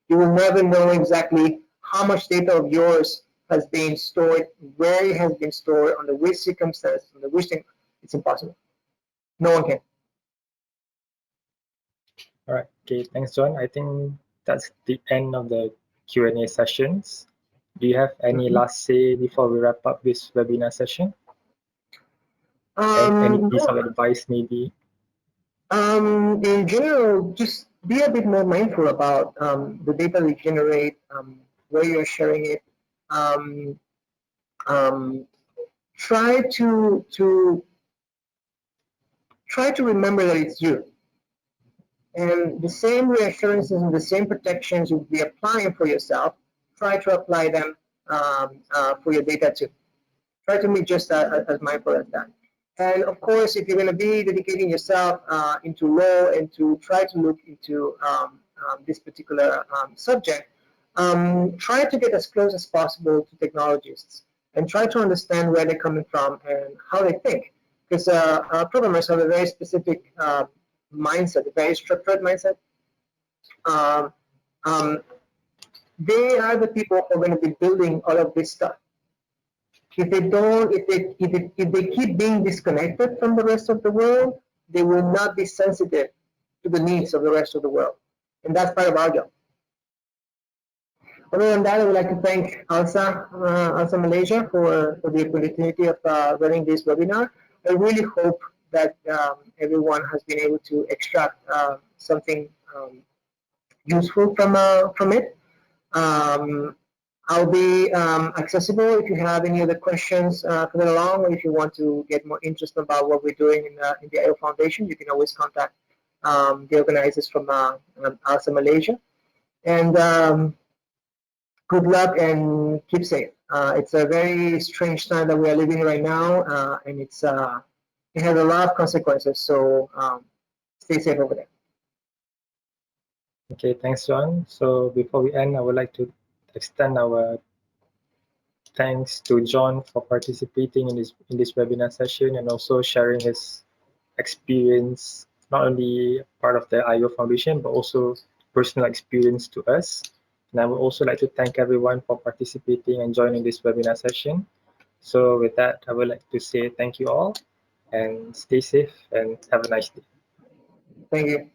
You will never know exactly how much data of yours has been stored, where it has been stored, under which circumstances, under which thing. It's impossible. No one can. All right. Okay. Thanks, John. I think that's the end of the Q&A sessions. Do you have any last say before we wrap up this webinar session? Any piece of advice, maybe? In general, just be a bit more mindful about the data you generate, where you're sharing it. Try to remember that it's you. And the same reassurances and the same protections you'll be applying for yourself, try to apply them for your data too. Try to be just as mindful as that. And of course, if you're going to be dedicating yourself into law and to try to look into this particular subject, try to get as close as possible to technologists and try to understand where they're coming from and how they think. Because programmers have a very specific mindset, a very structured mindset. They are the people who are going to be building all of this stuff. If they don't, if they keep being disconnected from the rest of the world, they will not be sensitive to the needs of the rest of the world, and that's part of our job. Other than that, I would like to thank ALSA Malaysia for the opportunity of running this webinar. I really hope that everyone has been able to extract something useful from it. I'll be accessible if you have any other questions further along, or if you want to get more interest about what we're doing in the IO Foundation, you can always contact the organizers from ALSA Malaysia. And good luck and keep safe. It's a very strange time that we are living right now, and it has a lot of consequences, so stay safe over there. Okay, thanks, John. So before we end, I would like to extend our thanks to John for participating in this webinar session and also sharing his experience, not only part of the IO Foundation, but also personal experience to us. And I would also like to thank everyone for participating and joining this webinar session. So with that, I would like to say thank you all and stay safe and have a nice day. Thank you.